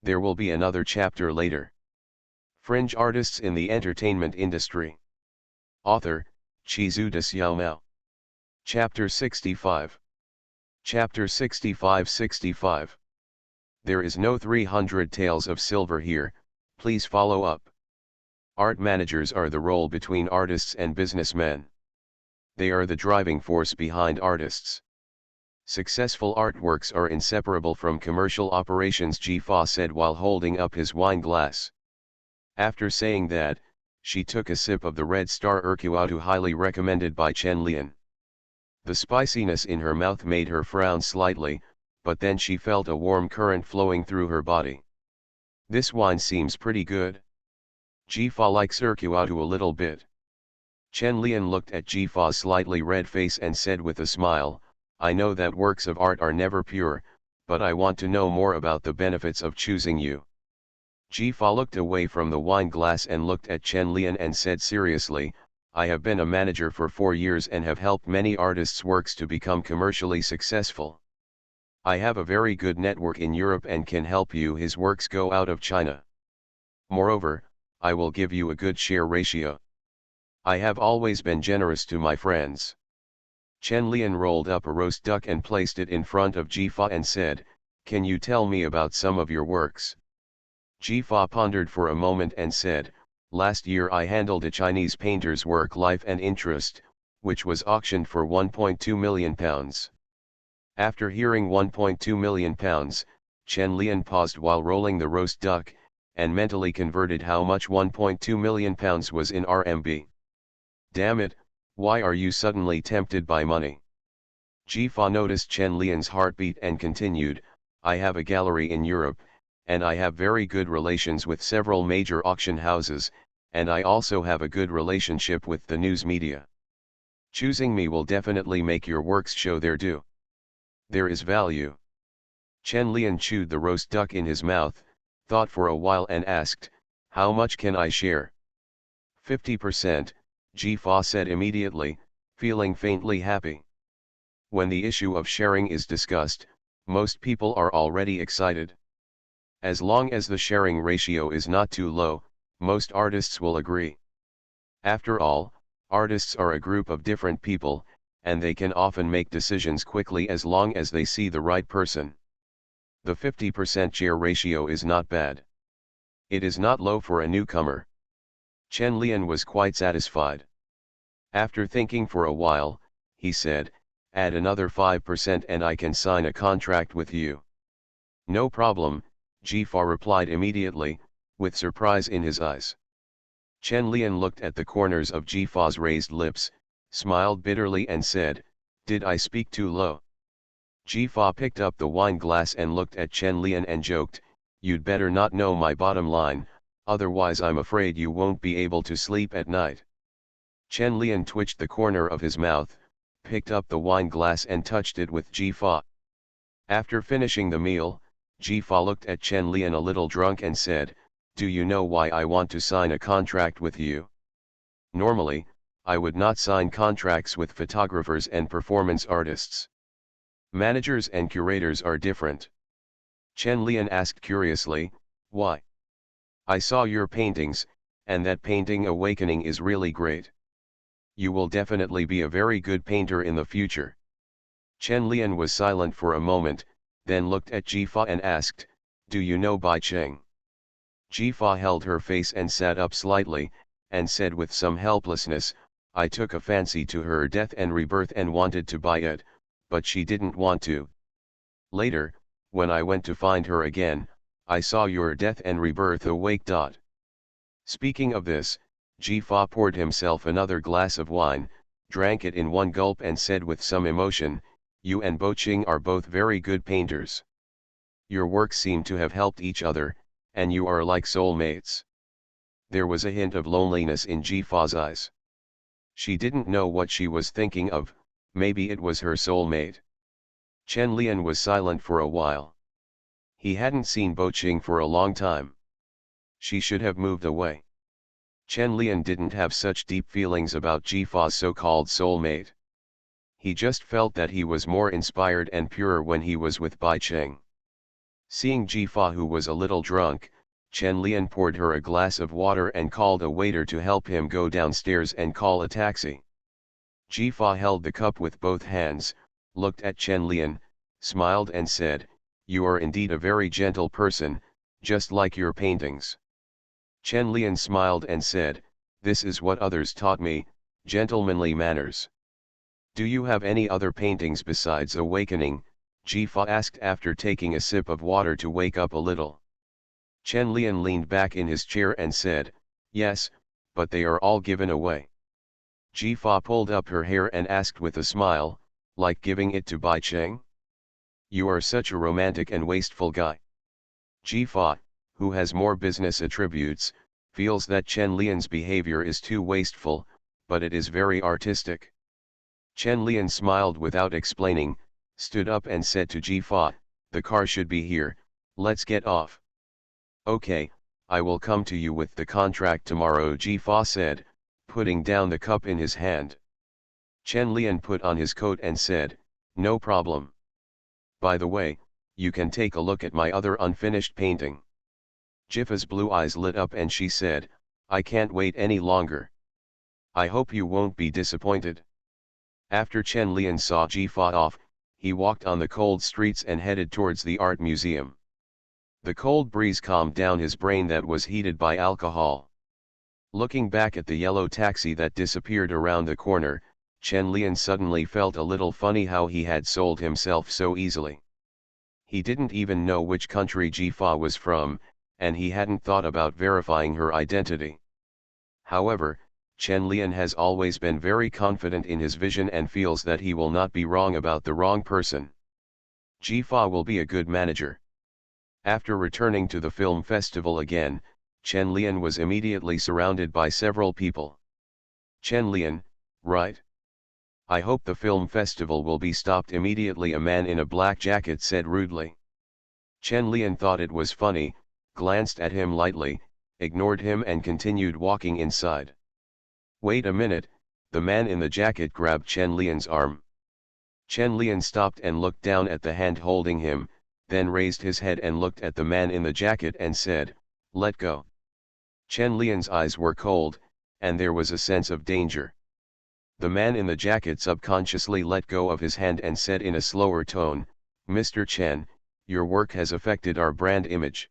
There will be another chapter later." Fringe artists in the entertainment industry. Author, Chizu de Xiaomao. Chapter 65. Chapter 65. There is no 300 tales of silver here, please follow up. Art managers are the role between artists and businessmen. They are the driving force behind artists. Successful artworks are inseparable from commercial operations, Jifa said while holding up his wine glass. After saying that, she took a sip of the Red Star Urquhart, highly recommended by Chen Lian. The spiciness in her mouth made her frown slightly, but then she felt a warm current flowing through her body. "This wine seems pretty good. Jifa likes Urquhart a little bit." Chen Lian looked at Jifa's slightly red face and said with a smile, I know that works of art are never pure, but I want to know more about the benefits of choosing you. Jifa looked away from the wine glass and looked at Chen Lian and said seriously, I have been a manager for 4 years and have helped many artists' works to become commercially successful. I have a very good network in Europe and can help you his works go out of China. Moreover, I will give you a good share ratio. I have always been generous to my friends. Chen Lian rolled up a roast duck and placed it in front of Jifa and said, Can you tell me about some of your works? Jifa pondered for a moment and said, Last year I handled a Chinese painter's work Life and Interest, which was auctioned for £1.2 million. After hearing £1.2 million, Chen Lian paused while rolling the roast duck, and mentally converted how much £1.2 million was in RMB. Damn it, why are you suddenly tempted by money? Jifa noticed Chen Lian's heartbeat and continued, I have a gallery in Europe, and I have very good relations with several major auction houses, and I also have a good relationship with the news media. Choosing me will definitely make your works show their due. There is value. Chen Lian chewed the roast duck in his mouth, thought for a while and asked, How much can I share? 50%, Jifa said immediately, feeling faintly happy. When the issue of sharing is discussed, most people are already excited. As long as the sharing ratio is not too low, most artists will agree. After all, artists are a group of different people, and they can often make decisions quickly as long as they see the right person. The 50% share ratio is not bad. It is not low for a newcomer. Chen Lian was quite satisfied. After thinking for a while, he said, Add another 5% and I can sign a contract with you. No problem, Jifa replied immediately, with surprise in his eyes. Chen Lian looked at the corners of Jifa's raised lips, smiled bitterly and said, Did I speak too low? Jifa picked up the wine glass and looked at Chen Lian and joked, You'd better not know my bottom line, otherwise I'm afraid you won't be able to sleep at night. Chen Lian twitched the corner of his mouth, picked up the wine glass and touched it with Jifa. After finishing the meal, Jifa looked at Chen Lian a little drunk and said, Do you know why I want to sign a contract with you? Normally, I would not sign contracts with photographers and performance artists. Managers and curators are different. Chen Lian asked curiously, Why? I saw your paintings, and that painting Awakening is really great. You will definitely be a very good painter in the future. Chen Lian was silent for a moment, then looked at Jifa and asked, Do you know Bai Cheng? Jifa held her face and sat up slightly, and said with some helplessness, I took a fancy to her death and rebirth and wanted to buy it, but she didn't want to. Later, when I went to find her again, I saw your death and rebirth awake. Speaking of this, Jifa poured himself another glass of wine, drank it in one gulp and said with some emotion, You and Bo Ching are both very good painters. Your works seem to have helped each other, and you are like soulmates. There was a hint of loneliness in Jifa's eyes. She didn't know what she was thinking of, maybe it was her soulmate. Chen Lian was silent for a while. He hadn't seen Bo Ching for a long time. She should have moved away. Chen Lian didn't have such deep feelings about Jifa's so-called soulmate. He just felt that he was more inspired and purer when he was with Bai Cheng. Seeing Jifa, who was a little drunk, Chen Lian poured her a glass of water and called a waiter to help him go downstairs and call a taxi. Jifa held the cup with both hands, looked at Chen Lian, smiled and said, You are indeed a very gentle person, just like your paintings. Chen Lian smiled and said, This is what others taught me, gentlemanly manners. Do you have any other paintings besides Awakening? Jifa asked after taking a sip of water to wake up a little. Chen Lian leaned back in his chair and said, Yes, but they are all given away. Jifa pulled up her hair and asked with a smile, Like giving it to Bai Cheng? You are such a romantic and wasteful guy. Jifa, who has more business attributes, feels that Chen Lian's behavior is too wasteful, but it is very artistic. Chen Lian smiled without explaining, stood up and said to Jifa, the car should be here, let's get off. Okay, I will come to you with the contract tomorrow, Jifa said, putting down the cup in his hand. Chen Lian put on his coat and said, no problem. By the way, you can take a look at my other unfinished painting. Jifa's blue eyes lit up and she said, I can't wait any longer. I hope you won't be disappointed. After Chen Lian saw Jifa off, he walked on the cold streets and headed towards the art museum. The cold breeze calmed down his brain that was heated by alcohol. Looking back at the yellow taxi that disappeared around the corner, Chen Lian suddenly felt a little funny how he had sold himself so easily. He didn't even know which country Jifa was from, and he hadn't thought about verifying her identity. However, Chen Lian has always been very confident in his vision and feels that he will not be wrong about the wrong person. Jifa will be a good manager. After returning to the film festival again, Chen Lian was immediately surrounded by several people. Chen Lian, right? I hope the film festival will be stopped immediately, a man in a black jacket said rudely. Chen Lian thought it was funny, glanced at him lightly, ignored him and continued walking inside. Wait a minute, the man in the jacket grabbed Chen Lian's arm. Chen Lian stopped and looked down at the hand holding him, then raised his head and looked at the man in the jacket and said, let go. Chen Lian's eyes were cold, and there was a sense of danger. The man in the jacket subconsciously let go of his hand and said in a slower tone, Mr. Chen, your work has affected our brand image.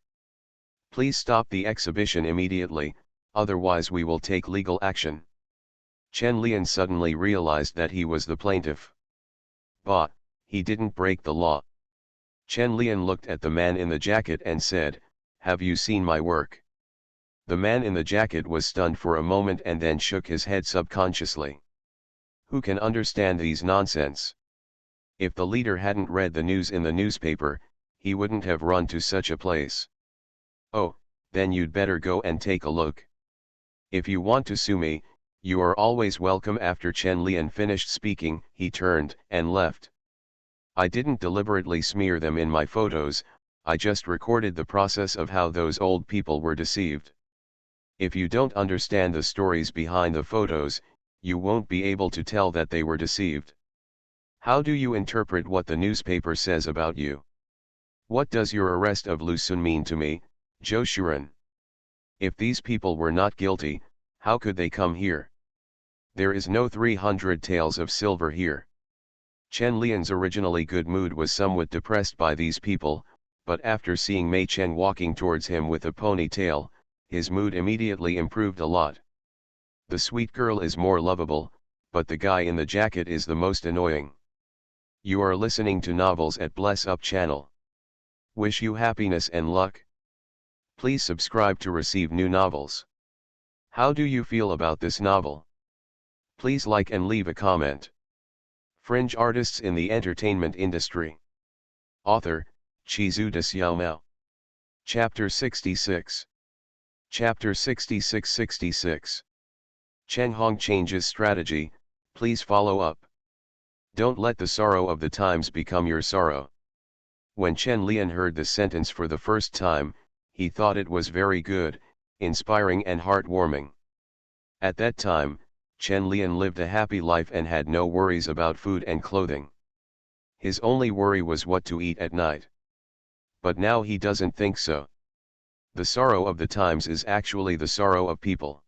Please stop the exhibition immediately, otherwise we will take legal action. Chen Lian suddenly realized that he was the plaintiff. But, he didn't break the law. Chen Lian looked at the man in the jacket and said, have you seen my work? The man in the jacket was stunned for a moment and then shook his head subconsciously. Who can understand these nonsense? If the leader hadn't read the news in the newspaper, he wouldn't have run to such a place. Oh, then you'd better go and take a look. If you want to sue me, you are always welcome. After Chen Lian finished speaking, he turned and left. I didn't deliberately smear them in my photos, I just recorded the process of how those old people were deceived. If you don't understand the stories behind the photos, you won't be able to tell that they were deceived. How do you interpret what the newspaper says about you? What does your arrest of Lu Sun mean to me, Zhou Shuren? If these people were not guilty, how could they come here? There is no 300 taels of silver here. Chen Lian's originally good mood was somewhat depressed by these people, but after seeing Mei Chen walking towards him with a ponytail, his mood immediately improved a lot. The sweet girl is more lovable, but the guy in the jacket is the most annoying. You are listening to Novels at Bless Up channel. Wish you happiness and luck. Please subscribe to receive new novels. How do you feel about this novel? Please like and leave a comment. Fringe artists in the entertainment industry. Author, Chizu de Xiaomao. Chapter 66. Chapter 66-66. Chen Hong changes strategy, please follow up. Don't let the sorrow of the times become your sorrow. When Chen Lian heard this sentence for the first time, he thought it was very good, inspiring and heartwarming. At that time, Chen Lian lived a happy life and had no worries about food and clothing. His only worry was what to eat at night. But now he doesn't think so. The sorrow of the times is actually the sorrow of people.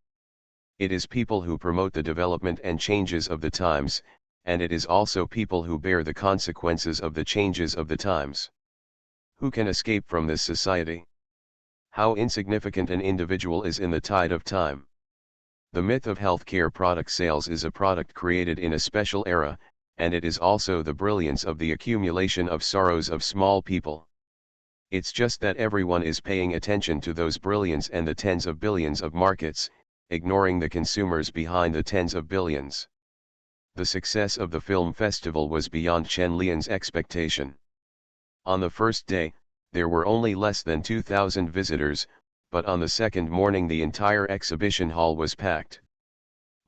It is people who promote the development and changes of the times, and it is also people who bear the consequences of the changes of the times. Who can escape from this society? How insignificant an individual is in the tide of time. The myth of healthcare product sales is a product created in a special era, and it is also the brilliance of the accumulation of sorrows of small people. It's just that everyone is paying attention to those brilliance and the tens of billions of markets, ignoring the consumers behind the tens of billions. The success of the film festival was beyond Chen Lian's expectation. On the first day, there were only less than 2,000 visitors, but on the second morning the entire exhibition hall was packed.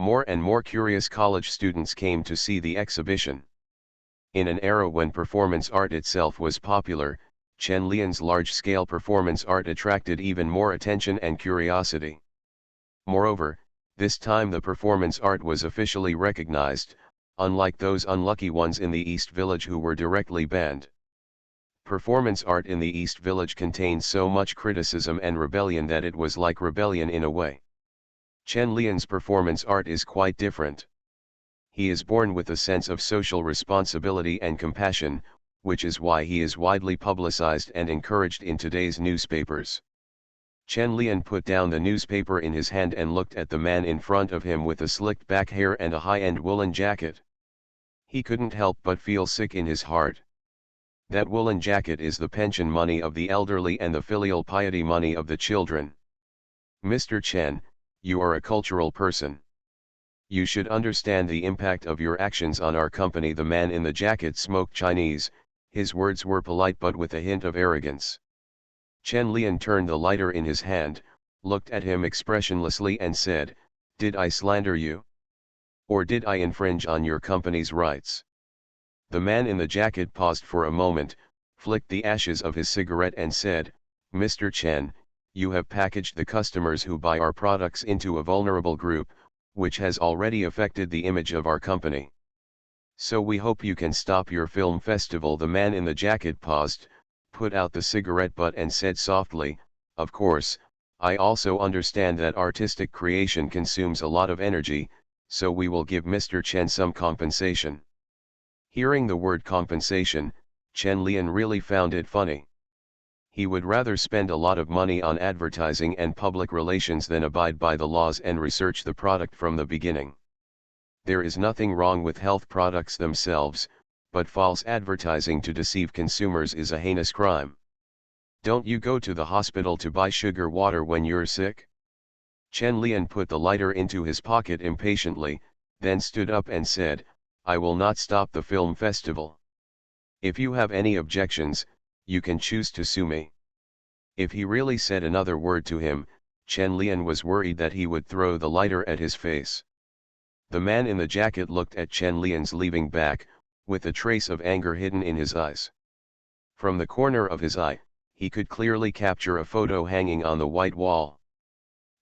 More and more curious college students came to see the exhibition. In an era when performance art itself was popular, Chen Lian's large-scale performance art attracted even more attention and curiosity. Moreover, this time the performance art was officially recognized, unlike those unlucky ones in the East Village who were directly banned. Performance art in the East Village contained so much criticism and rebellion that it was like rebellion in a way. Chen Lian's performance art is quite different. He is born with a sense of social responsibility and compassion, which is why he is widely publicized and encouraged in today's newspapers. Chen Lian put down the newspaper in his hand and looked at the man in front of him with the slicked back hair and a high-end woolen jacket. He couldn't help but feel sick in his heart. That woolen jacket is the pension money of the elderly and the filial piety money of the children. Mr. Chen, you are a cultural person. You should understand the impact of your actions on our company. The man in the jacket spoke Chinese, his words were polite but with a hint of arrogance. Chen Lian turned the lighter in his hand, looked at him expressionlessly and said, "Did I slander you? Or did I infringe on your company's rights?" The man in the jacket paused for a moment, flicked the ashes of his cigarette and said, "Mr. Chen, you have packaged the customers who buy our products into a vulnerable group, which has already affected the image of our company. So we hope you can stop your film festival." The man in the jacket paused, put out the cigarette butt and said softly, "Of course, I also understand that artistic creation consumes a lot of energy, so we will give Mr. Chen some compensation." Hearing the word compensation, Chen Lian really found it funny. He would rather spend a lot of money on advertising and public relations than abide by the laws and research the product from the beginning. There is nothing wrong with health products themselves, but false advertising to deceive consumers is a heinous crime. Don't you go to the hospital to buy sugar water when you're sick? Chen Lian put the lighter into his pocket impatiently, then stood up and said, "I will not stop the film festival. If you have any objections, you can choose to sue me." If he really said another word to him, Chen Lian was worried that he would throw the lighter at his face. The man in the jacket looked at Chen Lian's leaving back, with a trace of anger hidden in his eyes. From the corner of his eye, he could clearly capture a photo hanging on the white wall.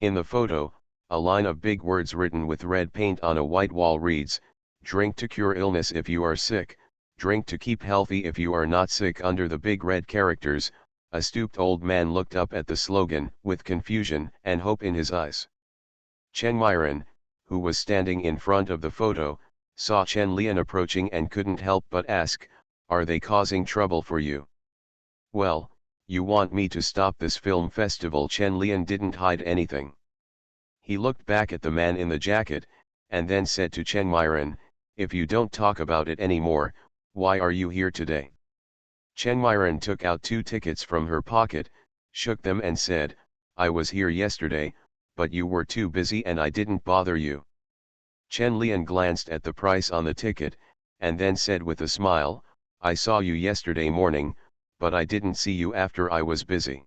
In the photo, a line of big words written with red paint on a white wall reads, "Drink to cure illness if you are sick, drink to keep healthy if you are not sick." Under the big red characters, a stooped old man looked up at the slogan, with confusion and hope in his eyes. Chen Myron, who was standing in front of the photo, saw Chen Lian approaching and couldn't help but ask, "Are they causing trouble for you?" "Well, you want me to stop this film festival?" Chen Lian didn't hide anything. He looked back at the man in the jacket, and then said to Chen Myron, "If you don't talk about it anymore, why are you here today?" Chen Myron took out 2 tickets from her pocket, shook them and said, "I was here yesterday, but you were too busy and I didn't bother you." Chen Lian glanced at the price on the ticket, and then said with a smile, "I saw you yesterday morning, but I didn't see you after I was busy.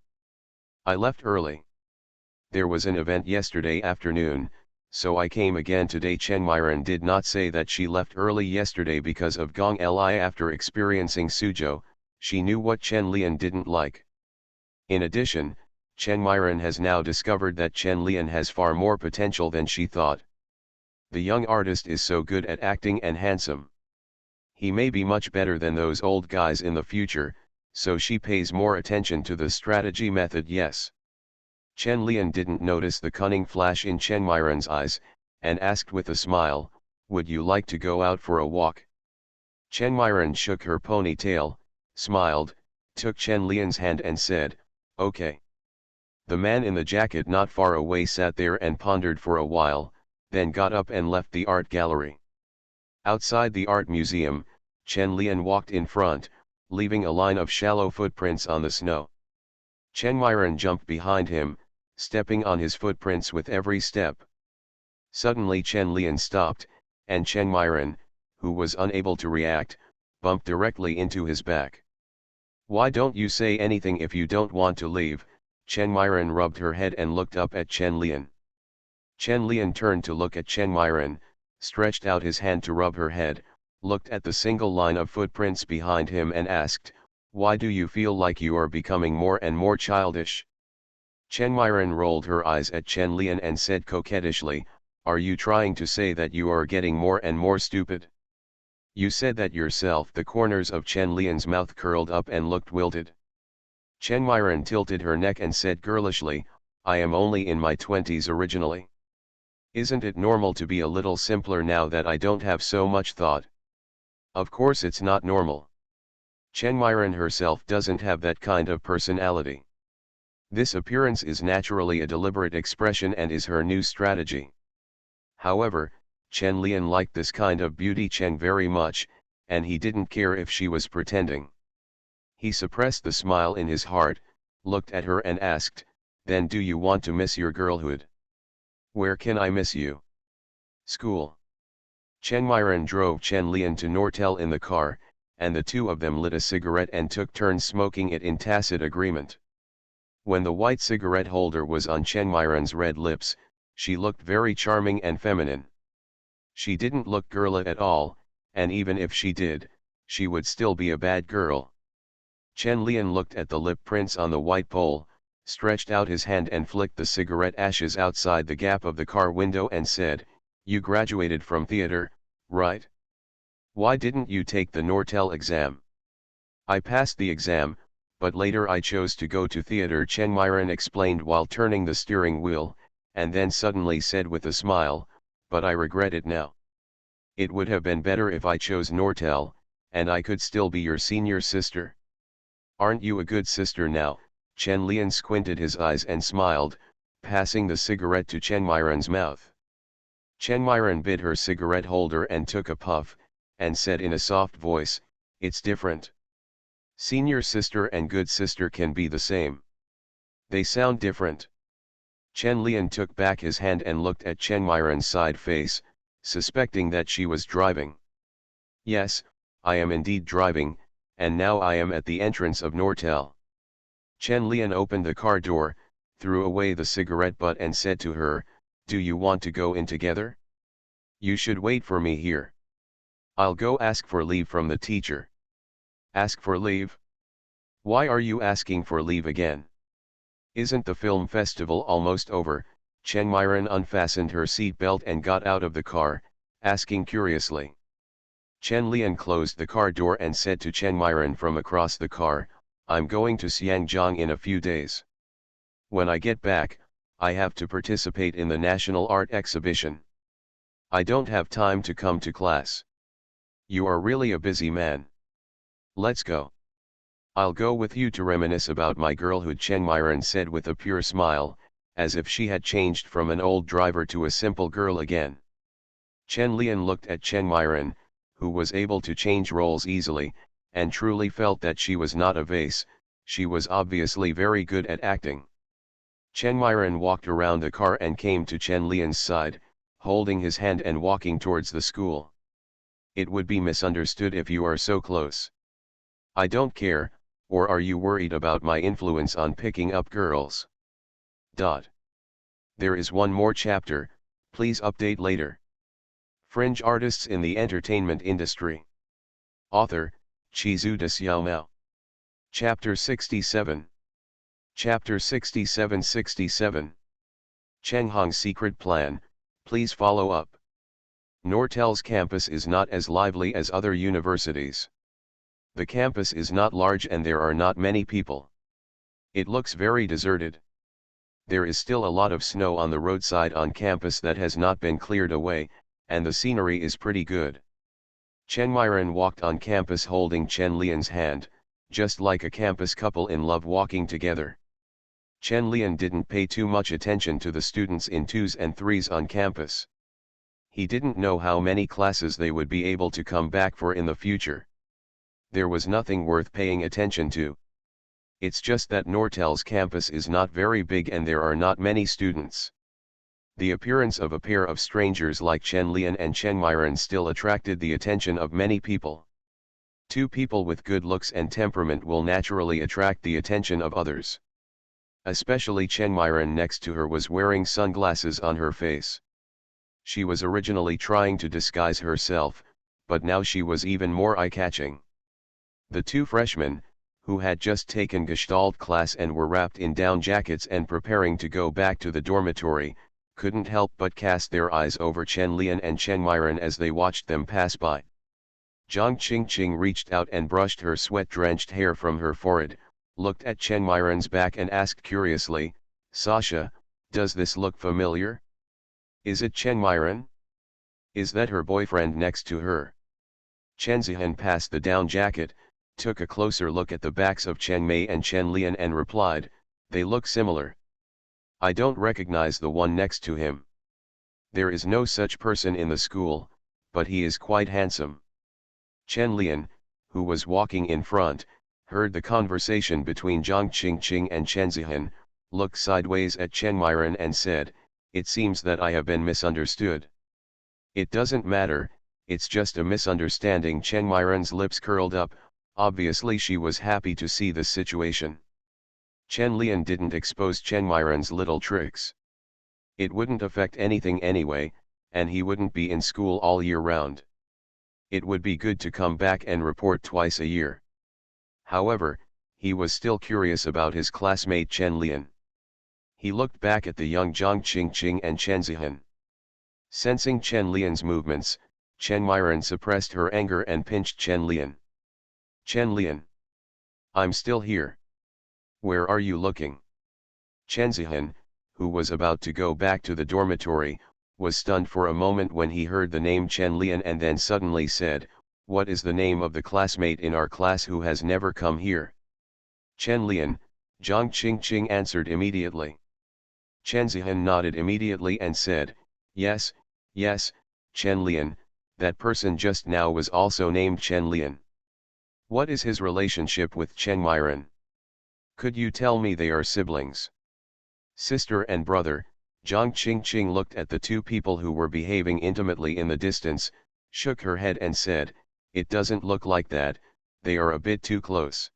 I left early. There was an event yesterday afternoon, so I came again today." Chen Myron did not say that she left early yesterday because of Gong Li. After experiencing Suzhou, she knew what Chen Lian didn't like. In addition, Chen Myron has now discovered that Chen Lian has far more potential than she thought. The young artist is so good at acting and handsome. He may be much better than those old guys in the future, so she pays more attention to the strategy method. Yes. Chen Lian didn't notice the cunning flash in Chen Myron's eyes, and asked with a smile, "Would you like to go out for a walk?" Chen Myron shook her ponytail, smiled, took Chen Lian's hand and said, "Okay." The man in the jacket not far away sat there and pondered for a while, then got up and left the art gallery. Outside the art museum, Chen Lian walked in front, leaving a line of shallow footprints on the snow. Chen Myron jumped behind him, stepping on his footprints with every step. Suddenly Chen Lian stopped, and Chen Myron, who was unable to react, bumped directly into his back. "Why don't you say anything if you don't want to leave?" Chen Myron rubbed her head and looked up at Chen Lian. Chen Lian turned to look at Chen Myren, stretched out his hand to rub her head, looked at the single line of footprints behind him and asked, "Why do you feel like you are becoming more and more childish?" Chen Myren rolled her eyes at Chen Lian and said coquettishly, "Are you trying to say that you are getting more and more stupid?" "You said that yourself." The corners of Chen Lian's mouth curled up and looked wilted. Chen Myren tilted her neck and said girlishly, "I am only in my 20s originally. Isn't it normal to be a little simpler now that I don't have so much thought?" "Of course it's not normal. Chen Myren herself doesn't have that kind of personality. This appearance is naturally a deliberate expression and is her new strategy." However, Chen Lian liked this kind of beauty Cheng very much, and he didn't care if she was pretending. He suppressed the smile in his heart, looked at her and asked, "Then do you want to miss your girlhood?" "Where can I miss you?" "School." Chen Myren drove Chen Lian to Nortel in the car, and the two of them lit a cigarette and took turns smoking it in tacit agreement. When the white cigarette holder was on Chen Myren's red lips, she looked very charming and feminine. She didn't look girly at all, and even if she did, she would still be a bad girl. Chen Lian looked at the lip prints on the white pole, stretched out his hand and flicked the cigarette ashes outside the gap of the car window and said, "You graduated from theater, right? Why didn't you take the Nortel exam?" "I passed the exam, but later I chose to go to theater," Chen Myren explained while turning the steering wheel, and then suddenly said with a smile, "But I regret it now. It would have been better if I chose Nortel, and I could still be your senior sister." "Aren't you a good sister now?" Chen Lian squinted his eyes and smiled, passing the cigarette to Chen Myren's mouth. Chen Myren bit her cigarette holder and took a puff, and said in a soft voice, "It's different. Senior sister and good sister can be the same. They sound different." Chen Lian took back his hand and looked at Chen Myren's side face, suspecting that she was driving. "Yes, I am indeed driving, and now I am at the entrance of Nortel." Chen Lian opened the car door, threw away the cigarette butt and said to her, "Do you want to go in together? You should wait for me here. I'll go ask for leave from the teacher." "Ask for leave? Why are you asking for leave again? Isn't the film festival almost over?" Chen Myren unfastened her seat belt and got out of the car, asking curiously. Chen Lian closed the car door and said to Chen Myren from across the car, "I'm going to Xiangjiang in a few days. When I get back, I have to participate in the National Art Exhibition. I don't have time to come to class." "You are really a busy man. Let's go." "I'll go with you to reminisce about my girlhood," Chen Myren said with a pure smile, as if she had changed from an old driver to a simple girl again. Chen Lian looked at Chen Myren, who was able to change roles easily, and truly felt that she was not a vase. She was obviously very good at acting. Chen Myren walked around the car and came to Chen Lian's side, holding his hand and walking towards the school. "It would be misunderstood if you are so close." "I don't care, or are you worried about my influence on picking up girls?" There is one more chapter, please update later. Fringe artists in the entertainment industry. Author, Chizu de Xiaomao. Chapter 67. Chapter 67-67. Chenghong's secret plan, please follow up. Nortel's campus is not as lively as other universities. The campus is not large and there are not many people. It looks very deserted. There is still a lot of snow on the roadside on campus that has not been cleared away, and the scenery is pretty good. Chen Myren walked on campus holding Chen Lian's hand, just like a campus couple in love walking together. Chen Lian didn't pay too much attention to the students in 2s and 3s on campus. He didn't know how many classes they would be able to come back for in the future. There was nothing worth paying attention to. It's just that Nortel's campus is not very big and there are not many students. The appearance of a pair of strangers like Chen Lian and Chen Myren still attracted the attention of many people. Two people with good looks and temperament will naturally attract the attention of others. Especially Chen Myron next to her was wearing sunglasses on her face. She was originally trying to disguise herself, but now she was even more eye-catching. The two freshmen, who had just taken Gestalt class and were wrapped in down jackets and preparing to go back to the dormitory, couldn't help but cast their eyes over Chen Lian and Chen Myron as they watched them pass by. Zhang Qingqing reached out and brushed her sweat-drenched hair from her forehead, looked at Chen Myron's back and asked curiously, "Sasha, does this look familiar? Is it Chen Myron? Is that her boyfriend next to her?" Chen Zihan passed the down jacket, took a closer look at the backs of Chen Mei and Chen Lian and replied, "They look similar. I don't recognize the one next to him. There is no such person in the school, but he is quite handsome." Chen Lian, who was walking in front, heard the conversation between Zhang Qingqing and Chen Zihan, looked sideways at Chen Myron and said, "It seems that I have been misunderstood." "It doesn't matter, it's just a misunderstanding." Chen Myron's lips curled up, obviously she was happy to see the situation. Chen Lian didn't expose Chen Myron's little tricks. It wouldn't affect anything anyway, and he wouldn't be in school all year round. It would be good to come back and report twice a year. However, he was still curious about his classmate Chen Lian. He looked back at the young Zhang Qingqing and Chen Zihan. Sensing Chen Lian's movements, Chen Myron suppressed her anger and pinched Chen Lian. "Chen Lian! I'm still here. Where are you looking?" Chen Zihan, who was about to go back to the dormitory, was stunned for a moment when he heard the name Chen Lian and then suddenly said, "What is the name of the classmate in our class who has never come here?" "Chen Lian," Zhang Qingqing answered immediately. Chen Zihan nodded immediately and said, yes, Chen Lian, that person just now was also named Chen Lian. What is his relationship with Chen Myron? Could you tell me they are siblings?" Sister and brother, Zhang Qingqing looked at the two people who were behaving intimately in the distance, shook her head and said, "It doesn't look like that, they are a bit too close."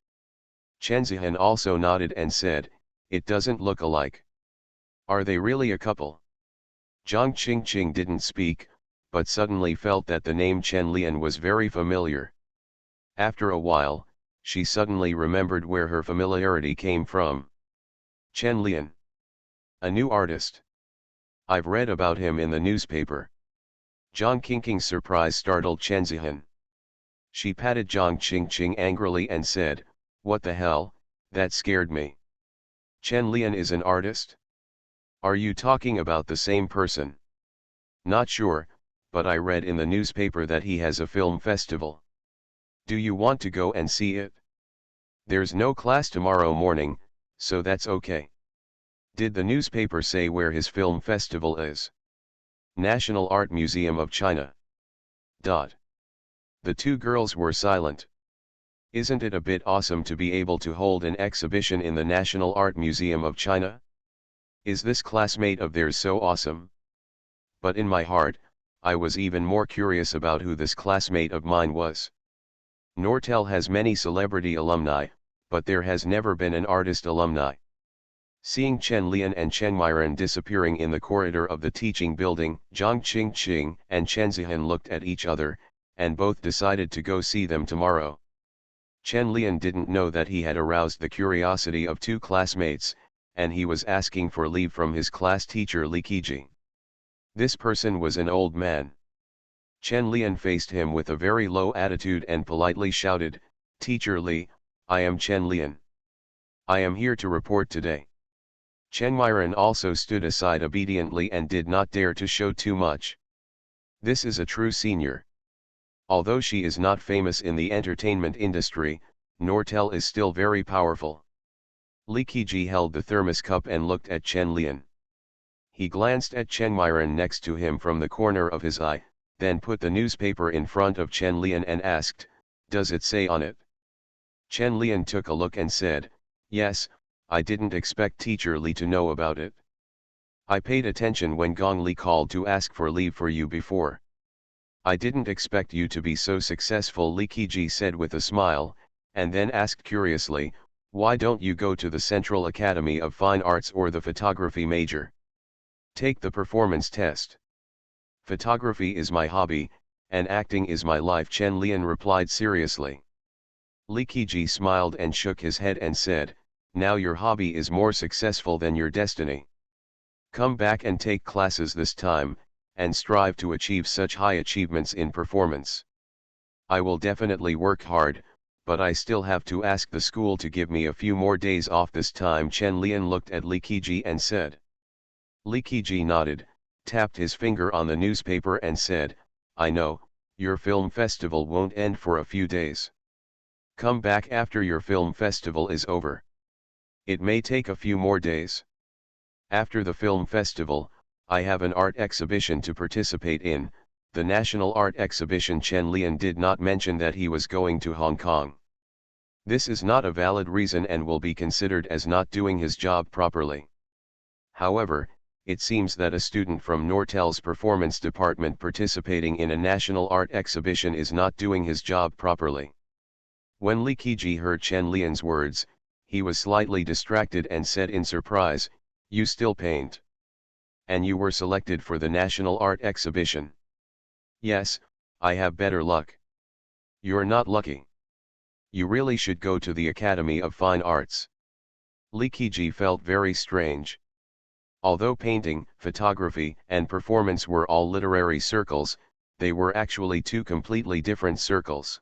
Chen Zihan also nodded and said, "It doesn't look alike. Are they really a couple?" Zhang Qingqing didn't speak, but suddenly felt that the name Chen Lian was very familiar. After a while, she suddenly remembered where her familiarity came from. Chen Lian. A new artist. I've read about him in the newspaper. Zhang Qingqing's surprise startled Chen Zihan. She patted Zhang Qingqing angrily and said, "What the hell, that scared me. Chen Lian is an artist? Are you talking about the same person?" "Not sure, but I read in the newspaper that he has a film festival. Do you want to go and see it? There's no class tomorrow morning, so that's okay." "Did the newspaper say where his film festival is?" "National Art Museum of China." The two girls were silent. Isn't it a bit awesome to be able to hold an exhibition in the National Art Museum of China? Is this classmate of theirs so awesome? But in my heart, I was even more curious about who this classmate of mine was. Nortel has many celebrity alumni, but there has never been an artist alumni. Seeing Chen Lian and Chen Myron disappearing in the corridor of the teaching building, Zhang Qingqing and Chen Zihan looked at each other, and both decided to go see them tomorrow. Chen Lian didn't know that he had aroused the curiosity of two classmates, and he was asking for leave from his class teacher Li Qiji. This person was an old man. Chen Lian faced him with a very low attitude and politely shouted, "Teacher Li, I am Chen Lian. I am here to report today." Chen Myron also stood aside obediently and did not dare to show too much. This is a true senior. Although she is not famous in the entertainment industry, Nortel is still very powerful. Li Qiji held the thermos cup and looked at Chen Lian. He glanced at Chen Myron next to him from the corner of his eye, then put the newspaper in front of Chen Lian and asked, "Does it say on it?" Chen Lian took a look and said, "Yes, I didn't expect Teacher Li to know about it. I paid attention when Gong Li called to ask for leave for you before. I didn't expect you to be so successful," Li Qiji said with a smile, and then asked curiously, Why don't you go to the Central Academy of Fine Arts or the photography major? Take the performance test. Photography is my hobby, and acting is my life, Chen Lian replied seriously. Li Keji smiled and shook his head and said, now your hobby is more successful than your destiny. Come back and take classes this time, and strive to achieve such high achievements in performance. I will definitely work hard, but I still have to ask the school to give me a few more days off this time. Chen Lian looked at Li Keji and said. Li Keji nodded, tapped his finger on the newspaper and said, I know, your film festival won't end for a few days. Come back after your film festival is over. It may take a few more days. After the film festival, I have an art exhibition to participate in, the National Art Exhibition. Chen Lian did not mention that he was going to Hong Kong. This is not a valid reason and will be considered as not doing his job properly. However, it seems that a student from Nortel's performance department participating in a national art exhibition is not doing his job properly. When Li Keji heard Chen Lian's words, he was slightly distracted and said in surprise, you still paint? And you were selected for the national art exhibition? Yes, I have better luck. You're not lucky. You really should go to the Academy of Fine Arts. Li Keji felt very strange. Although painting, photography, and performance were all literary circles, they were actually two completely different circles.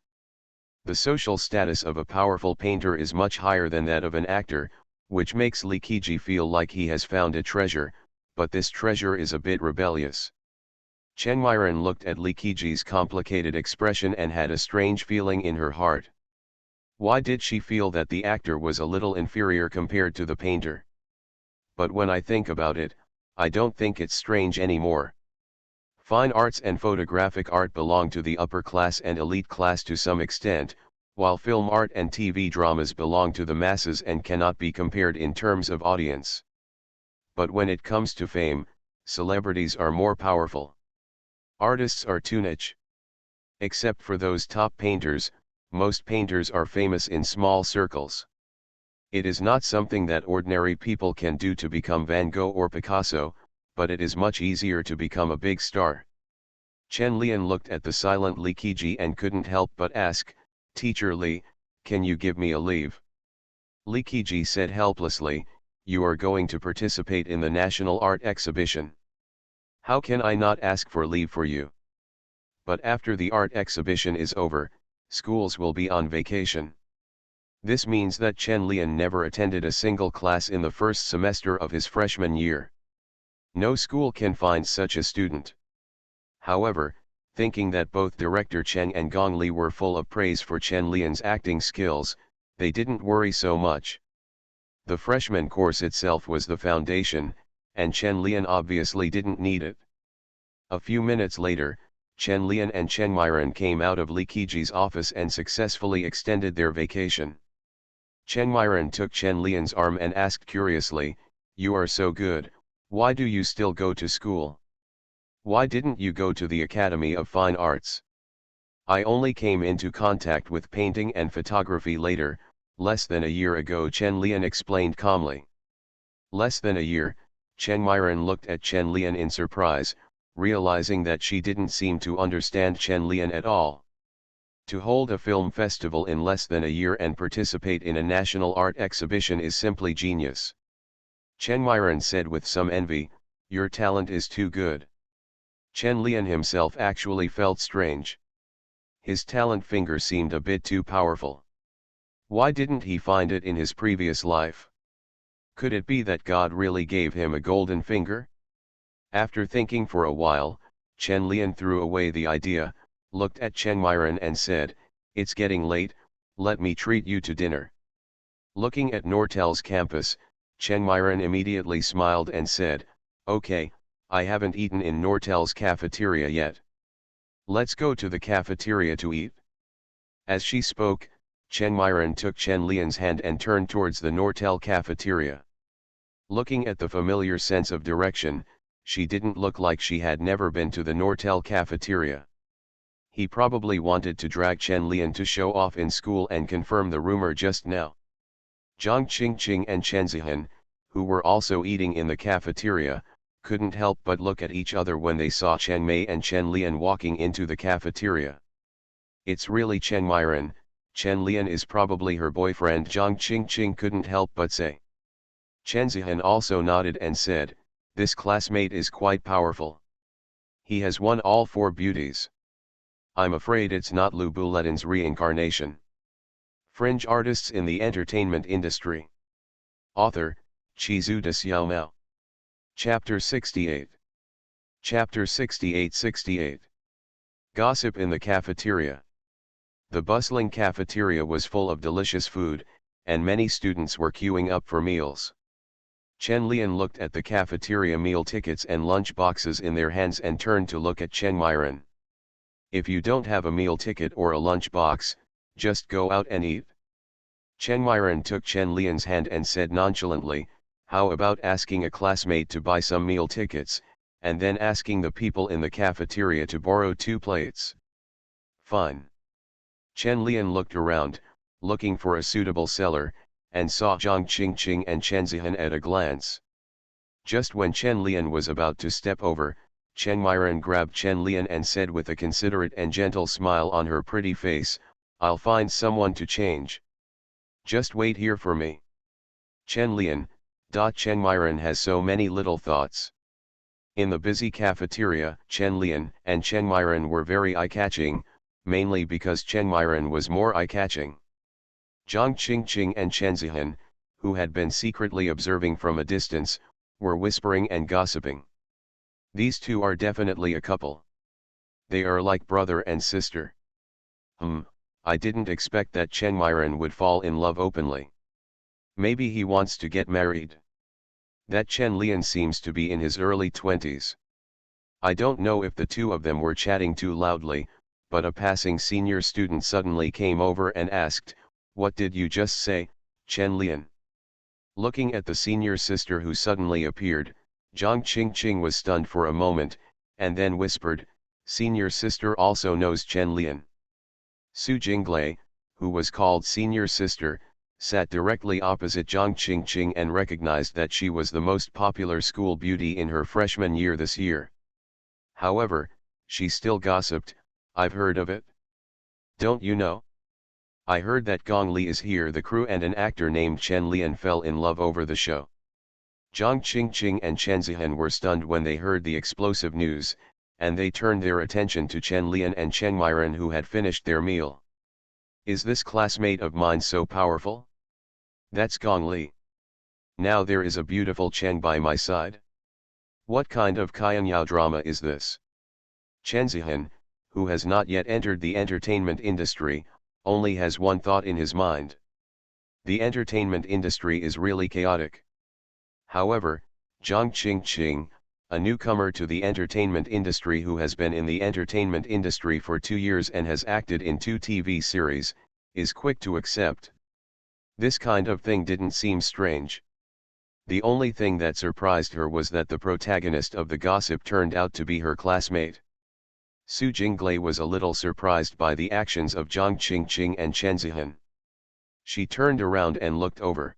The social status of a powerful painter is much higher than that of an actor, which makes Li Keji feel like he has found a treasure, but this treasure is a bit rebellious. Chen Myren looked at Li Keji's complicated expression and had a strange feeling in her heart. Why did she feel that the actor was a little inferior compared to the painter? But when I think about it, I don't think it's strange anymore. Fine arts and photographic art belong to the upper class and elite class to some extent, while film art and TV dramas belong to the masses and cannot be compared in terms of audience. But when it comes to fame, celebrities are more powerful. Artists are too niche. Except for those top painters, most painters are famous in small circles. It is not something that ordinary people can do to become Van Gogh or Picasso, but it is much easier to become a big star. Chen Lian looked at the silent Li Keji and couldn't help but ask, Teacher Li, can you give me a leave? Li Keji said helplessly, you are going to participate in the National Art Exhibition. How can I not ask for leave for you? But after the art exhibition is over, schools will be on vacation. This means that Chen Lian never attended a single class in the first semester of his freshman year. No school can find such a student. However, thinking that both director Cheng and Gong Li were full of praise for Chen Lian's acting skills, they didn't worry so much. The freshman course itself was the foundation, and Chen Lian obviously didn't need it. A few minutes later, Chen Lian and Chen Myren came out of Li Keji's office and successfully extended their vacation. Chen Myren took Chen Lian's arm and asked curiously, you are so good, why do you still go to school? Why didn't you go to the Academy of Fine Arts? I only came into contact with painting and photography later, less than a year ago, Chen Lian explained calmly. Less than a year, Chen Myren looked at Chen Lian in surprise, realizing that she didn't seem to understand Chen Lian at all. To hold a film festival in less than a year and participate in a national art exhibition is simply genius. Chen Myren said with some envy, your talent is too good. Chen Lian himself actually felt strange. His talent finger seemed a bit too powerful. Why didn't he find it in his previous life? Could it be that God really gave him a golden finger? After thinking for a while, Chen Lian threw away the idea, looked at Chen Myren and said, it's getting late, let me treat you to dinner. Looking at Nortel's campus, Chen Myren immediately smiled and said, okay, I haven't eaten in Nortel's cafeteria yet. Let's go to the cafeteria to eat. As she spoke, Chen Myren took Chen Lian's hand and turned towards the Nortel cafeteria. Looking at the familiar sense of direction, she didn't look like she had never been to the Nortel cafeteria. He probably wanted to drag Chen Lian to show off in school and confirm the rumor just now. Zhang Qingqing and Chen Zihan, who were also eating in the cafeteria, couldn't help but look at each other when they saw Chen Mei and Chen Lian walking into the cafeteria. It's really Chen Myron, Chen Lian is probably her boyfriend, Zhang Qingqing couldn't help but say. Chen Zihan also nodded and said, this classmate is quite powerful. He has won all 4 beauties. I'm afraid it's not Lu Buletin's reincarnation. Fringe artists in the entertainment industry. Author, Chizu de Xiaomao. Chapter 68. Chapter 68. Gossip in the cafeteria. The bustling cafeteria was full of delicious food, and many students were queuing up for meals. Chen Lian looked at the cafeteria meal tickets and lunch boxes in their hands and turned to look at Chen Myron. If you don't have a meal ticket or a lunch box, just go out and eat. Chen Myron took Chen Lian's hand and said nonchalantly, how about asking a classmate to buy some meal tickets, and then asking the people in the cafeteria to borrow 2 plates? Fine. Chen Lian looked around, looking for a suitable seller, and saw Zhang Qingqing and Chen Zihan at a glance. Just when Chen Lian was about to step over, Chen Myron grabbed Chen Lian and said with a considerate and gentle smile on her pretty face, I'll find someone to change. Just wait here for me. Chen Lian, Chen Myron has so many little thoughts. In the busy cafeteria, Chen Lian and Chen Myron were very eye-catching, mainly because Chen Myron was more eye-catching. Zhang Qingqing and Chen Zihan, who had been secretly observing from a distance, were whispering and gossiping. These two are definitely a couple. They are like brother and sister. I didn't expect that Chen Myron would fall in love openly. Maybe he wants to get married. That Chen Lian seems to be in his early 20s. I don't know if the two of them were chatting too loudly, but a passing senior student suddenly came over and asked, what did you just say, Chen Lian? Looking at the senior sister who suddenly appeared, Zhang Qingqing was stunned for a moment, and then whispered, senior sister also knows Chen Lian. Su Jinglei, who was called senior sister, sat directly opposite Zhang Qingqing and recognized that she was the most popular school beauty in her freshman year this year. However, she still gossiped, I've heard of it. Don't you know? I heard that Gong Li is here. The crew and an actor named Chen Lian fell in love over the show. Zhang Qingqing and Chen Zihan were stunned when they heard the explosive news, and they turned their attention to Chen Lian and Chen Myron who had finished their meal. Is this classmate of mine so powerful? That's Gong Li. Now there is a beautiful Chen by my side. What kind of Qianyao drama is this? Chen Zihan, who has not yet entered the entertainment industry, only has one thought in his mind. The entertainment industry is really chaotic. However, Zhang Qingqing, a newcomer to the entertainment industry who has been in the entertainment industry for 2 years and has acted in 2 TV series, is quick to accept. This kind of thing didn't seem strange. The only thing that surprised her was that the protagonist of the gossip turned out to be her classmate. Su Jinglei was a little surprised by the actions of Zhang Qingqing and Chen Zihan. She turned around and looked over.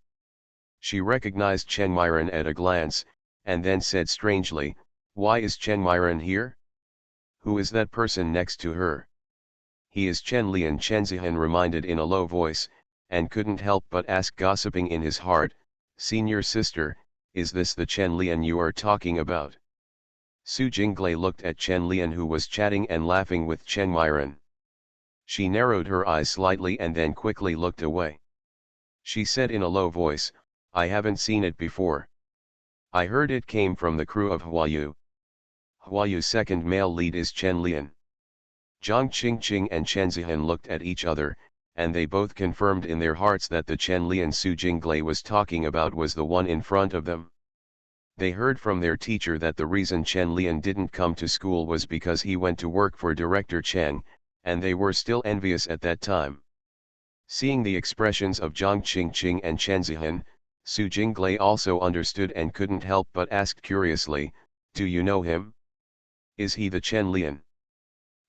She recognized Chen Myron at a glance, and then said strangely, why is Chen Myron here? Who is that person next to her? He is Chen Lian, Chen Zihan reminded in a low voice, and couldn't help but ask, gossiping in his heart, senior sister, is this the Chen Lian you are talking about? Su Jinglei looked at Chen Lian who was chatting and laughing with Chen Myron. She narrowed her eyes slightly and then quickly looked away. She said in a low voice, I haven't seen it before. I heard it came from the crew of Huayu. Huayu's second male lead is Chen Lian. Zhang Qingqing and Chen Zihan looked at each other, and they both confirmed in their hearts that the Chen Lian Su Jinglei was talking about was the one in front of them. They heard from their teacher that the reason Chen Lian didn't come to school was because he went to work for Director Cheng, and they were still envious at that time. Seeing the expressions of Zhang Qingqing and Chen Zihan, Su Jinglei also understood and couldn't help but asked curiously, do you know him? Is he the Chen Lian?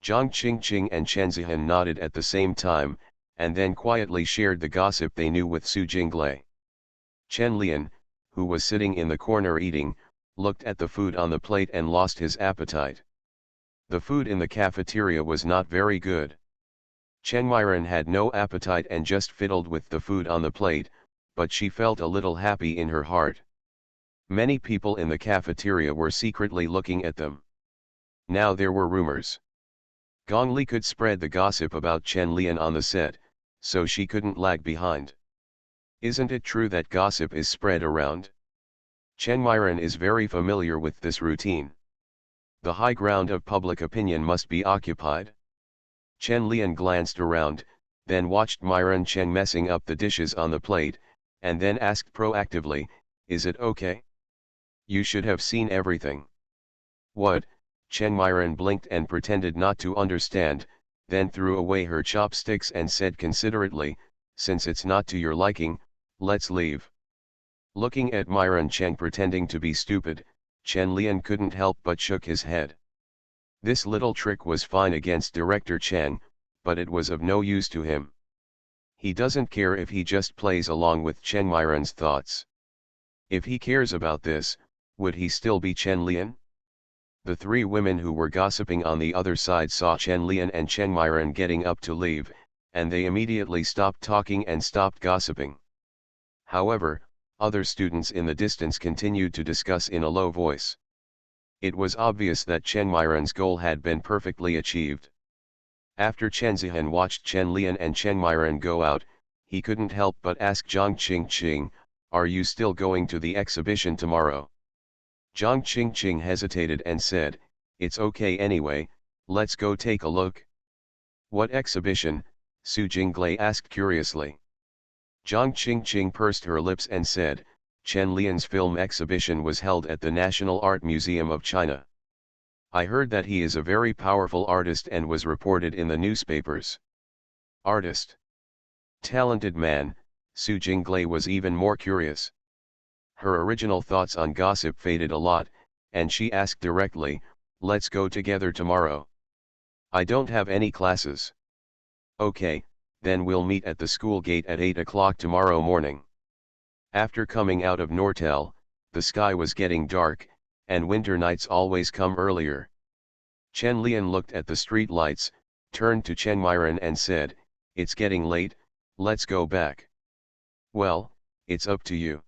Zhang Qingqing and Chen Zihan nodded at the same time, and then quietly shared the gossip they knew with Su Jinglei. Chen Lian, who was sitting in the corner eating, looked at the food on the plate and lost his appetite. The food in the cafeteria was not very good. Chen Myron had no appetite and just fiddled with the food on the plate, but she felt a little happy in her heart. Many people in the cafeteria were secretly looking at them. Now there were rumors. Gong Li could spread the gossip about Chen Lian on the set, so she couldn't lag behind. Isn't it true that gossip is spread around? Chen Myron is very familiar with this routine. The high ground of public opinion must be occupied. Chen Lian glanced around, then watched Myron Chen messing up the dishes on the plate, and then asked proactively, "Is it okay? You should have seen everything." "What?" Chen Myron blinked and pretended not to understand, then threw away her chopsticks and said considerately, "Since it's not to your liking, let's leave." Looking at Myron Chen pretending to be stupid, Chen Lian couldn't help but shook his head. This little trick was fine against Director Chen, but it was of no use to him. He doesn't care if he just plays along with Chen Myron's thoughts. If he cares about this, would he still be Chen Lian? The three women who were gossiping on the other side saw Chen Lian and Chen Myron getting up to leave, and they immediately stopped talking and stopped gossiping. However, other students in the distance continued to discuss in a low voice. It was obvious that Chen Myron's goal had been perfectly achieved. After Chen Zihan watched Chen Lian and Chen Myron go out, he couldn't help but ask Zhang Qingqing, "Are you still going to the exhibition tomorrow?" Zhang Qingqing hesitated and said, "It's okay anyway, let's go take a look." "What exhibition?" Su Jinglei asked curiously. Zhang Qingqing pursed her lips and said, "Chen Lian's film exhibition was held at the National Art Museum of China. I heard that he is a very powerful artist and was reported in the newspapers." "Artist? Talented man," Su Jinglei was even more curious. Her original thoughts on gossip faded a lot, and she asked directly, "Let's go together tomorrow." "I don't have any classes." "Okay, then we'll meet at the school gate at 8 o'clock tomorrow morning." After coming out of Nortel, the sky was getting dark, and winter nights always come earlier. Chen Lian looked at the street lights, turned to Chen Myron and said, "It's getting late, let's go back." "Well, it's up to you."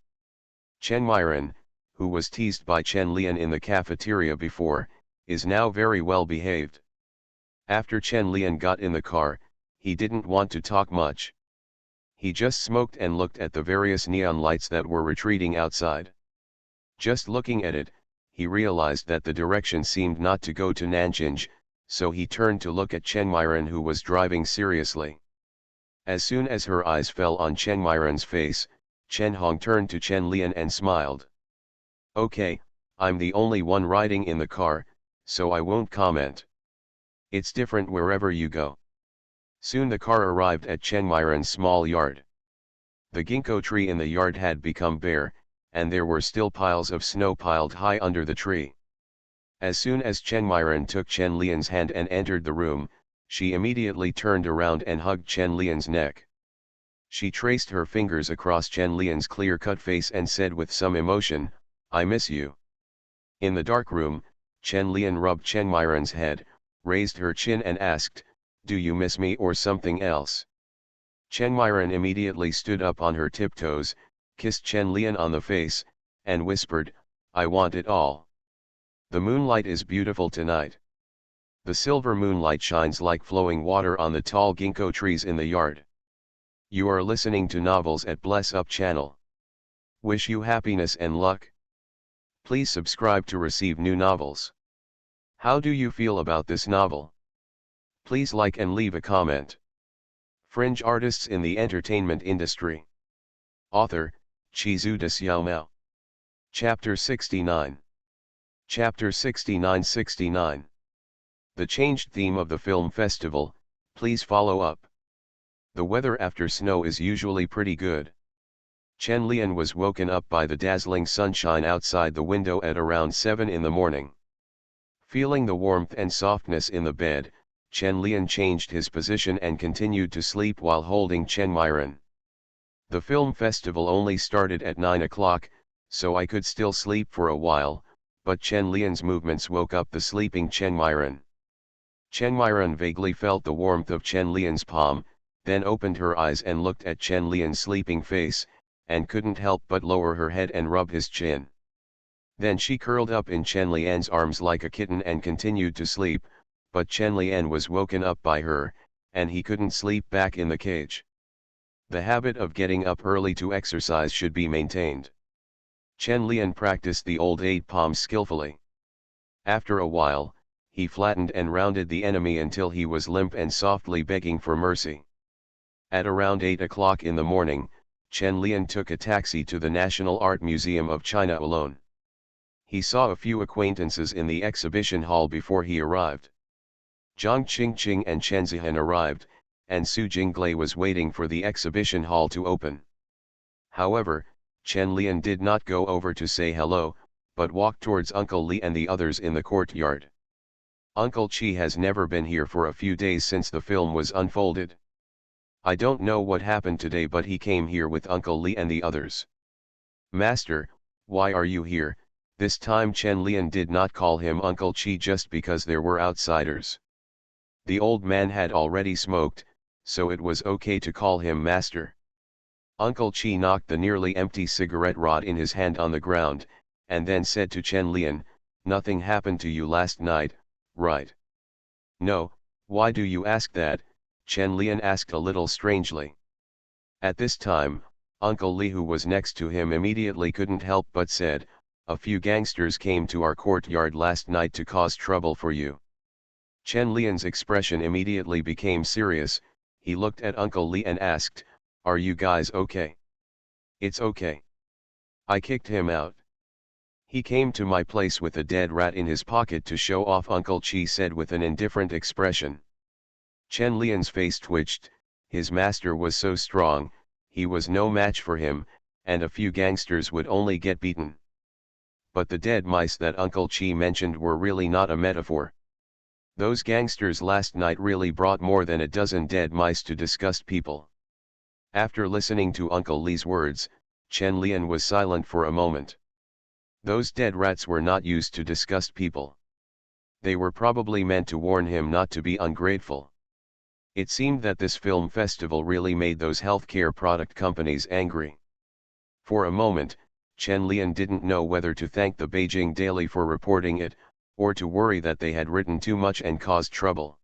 Chen Myron, who was teased by Chen Lian in the cafeteria before, is now very well behaved. After Chen Lian got in the car, he didn't want to talk much. He just smoked and looked at the various neon lights that were retreating outside. Just looking at it, he realized that the direction seemed not to go to Nanjing, so he turned to look at Chen Myron, who was driving seriously. As soon as her eyes fell on Chen Myron's face, Chen Hong turned to Chen Lian and smiled. "Okay, I'm the only one riding in the car, so I won't comment. It's different wherever you go." Soon the car arrived at Chen Myron's small yard. The ginkgo tree in the yard had become bare, and there were still piles of snow piled high under the tree. As soon as Chen Myron took Chen Lian's hand and entered the room, she immediately turned around and hugged Chen Lian's neck. She traced her fingers across Chen Lian's clear-cut face and said with some emotion, "I miss you." In the dark room, Chen Lian rubbed Chen Myron's head, raised her chin and asked, "Do you miss me or something else?" Chen Myron immediately stood up on her tiptoes, kissed Chen Lian on the face, and whispered, "I want it all." "The moonlight is beautiful tonight." The silver moonlight shines like flowing water on the tall ginkgo trees in the yard. You are listening to Novels at Bless Up channel. Wish you happiness and luck. Please subscribe to receive new novels. How do you feel about this novel? Please like and leave a comment. Fringe artists in the entertainment industry. Author, Chizu de Xiaomao. Chapter 69. Chapter 69-69. The changed theme of the film festival, please follow up. The weather after snow is usually pretty good. Chen Lian was woken up by the dazzling sunshine outside the window at around 7 in the morning. Feeling the warmth and softness in the bed, Chen Lian changed his position and continued to sleep while holding Chen Myron. The film festival only started at 9 o'clock, so I could still sleep for a while, but Chen Lian's movements woke up the sleeping Chen Miran. Chen Miran vaguely felt the warmth of Chen Lian's palm, then opened her eyes and looked at Chen Lian's sleeping face, and couldn't help but lower her head and rub his chin. Then she curled up in Chen Lian's arms like a kitten and continued to sleep, but Chen Lian was woken up by her, and he couldn't sleep back in the cage. The habit of getting up early to exercise should be maintained. Chen Lian practiced the old 8 palms skillfully. After a while, he flattened and rounded the enemy until he was limp and softly begging for mercy. At around 8 o'clock in the morning, Chen Lian took a taxi to the National Art Museum of China alone. He saw a few acquaintances in the exhibition hall before he arrived. Zhang Qingqing and Chen Zihan arrived, and Su Jinglei was waiting for the exhibition hall to open. However, Chen Lian did not go over to say hello, but walked towards Uncle Li and the others in the courtyard. Uncle Chi has never been here for a few days since the film was unfolded. I don't know what happened today, but he came here with Uncle Li and the others. Master, why are you here? This time Chen Lian did not call him Uncle Chi just because there were outsiders. The old man had already smoked, so it was okay to call him master. Uncle Chi knocked the nearly empty cigarette rod in his hand on the ground, and then said to Chen Lian, "Nothing happened to you last night, right?" "No, why do you ask that?" Chen Lian asked a little strangely. At this time, Uncle Li, who was next to him, immediately couldn't help but said, "A few gangsters came to our courtyard last night to cause trouble for you." Chen Lian's expression immediately became serious. He looked at Uncle Li and asked, "Are you guys okay?" "It's okay. I kicked him out. He came to my place with a dead rat in his pocket to show off," Uncle Chi said with an indifferent expression. Chen Lian's face twitched. His master was so strong, he was no match for him, and a few gangsters would only get beaten. But the dead mice that Uncle Chi mentioned were really not a metaphor. Those gangsters last night really brought more than a dozen dead mice to disgust people. After listening to Uncle Li's words, Chen Lian was silent for a moment. Those dead rats were not used to disgust people. They were probably meant to warn him not to be ungrateful. It seemed that this film festival really made those healthcare product companies angry. For a moment, Chen Lian didn't know whether to thank the Beijing Daily for reporting it, or to worry that they had written too much and caused trouble.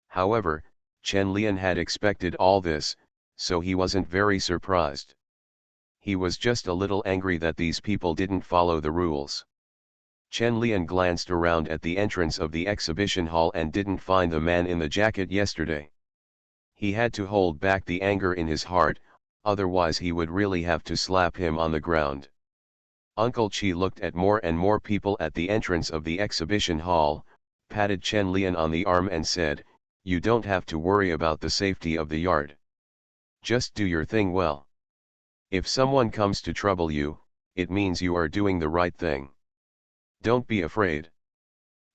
However, Chen Lian had expected all this, so he wasn't very surprised. He was just a little angry that these people didn't follow the rules. Chen Lian glanced around at the entrance of the exhibition hall and didn't find the man in the jacket yesterday. He had to hold back the anger in his heart, otherwise he would really have to slap him on the ground. Uncle Chi looked at more and more people at the entrance of the exhibition hall, patted Chen Lian on the arm and said, "You don't have to worry about the safety of the yard. Just do your thing well. If someone comes to trouble you, it means you are doing the right thing. Don't be afraid.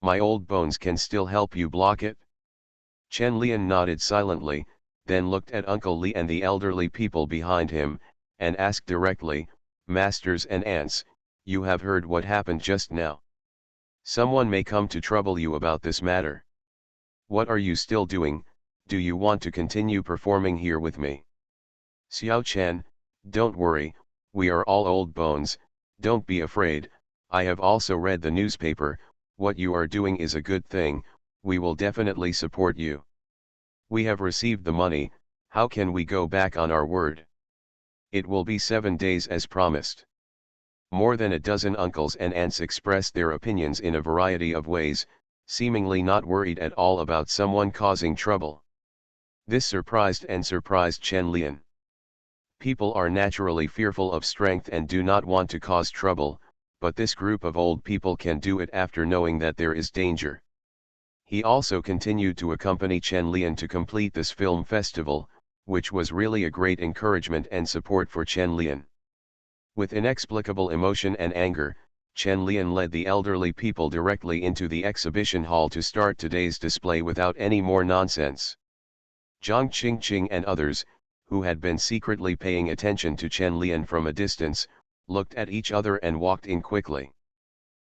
My old bones can still help you block it." Chen Lian nodded silently, then looked at Uncle Li and the elderly people behind him, and asked directly, "Masters and aunts, you have heard what happened just now. Someone may come to trouble you about this matter. What are you still doing? Do you want to continue performing here with me?" "Xiao Chen, don't worry, we are all old bones, don't be afraid. I have also read the newspaper. What you are doing is a good thing, we will definitely support you. We have received the money, how can we go back on our word? It will be 7 days as promised." More than a dozen uncles and aunts expressed their opinions in a variety of ways, seemingly not worried at all about someone causing trouble. This surprised Chen Lian. People are naturally fearful of strength and do not want to cause trouble, but this group of old people can do it after knowing that there is danger. He also continued to accompany Chen Lian to complete this film festival, which was really a great encouragement and support for Chen Lian. With inexplicable emotion and anger, Chen Lian led the elderly people directly into the exhibition hall to start today's display without any more nonsense. Zhang Qingqing and others, who had been secretly paying attention to Chen Lian from a distance, looked at each other and walked in quickly.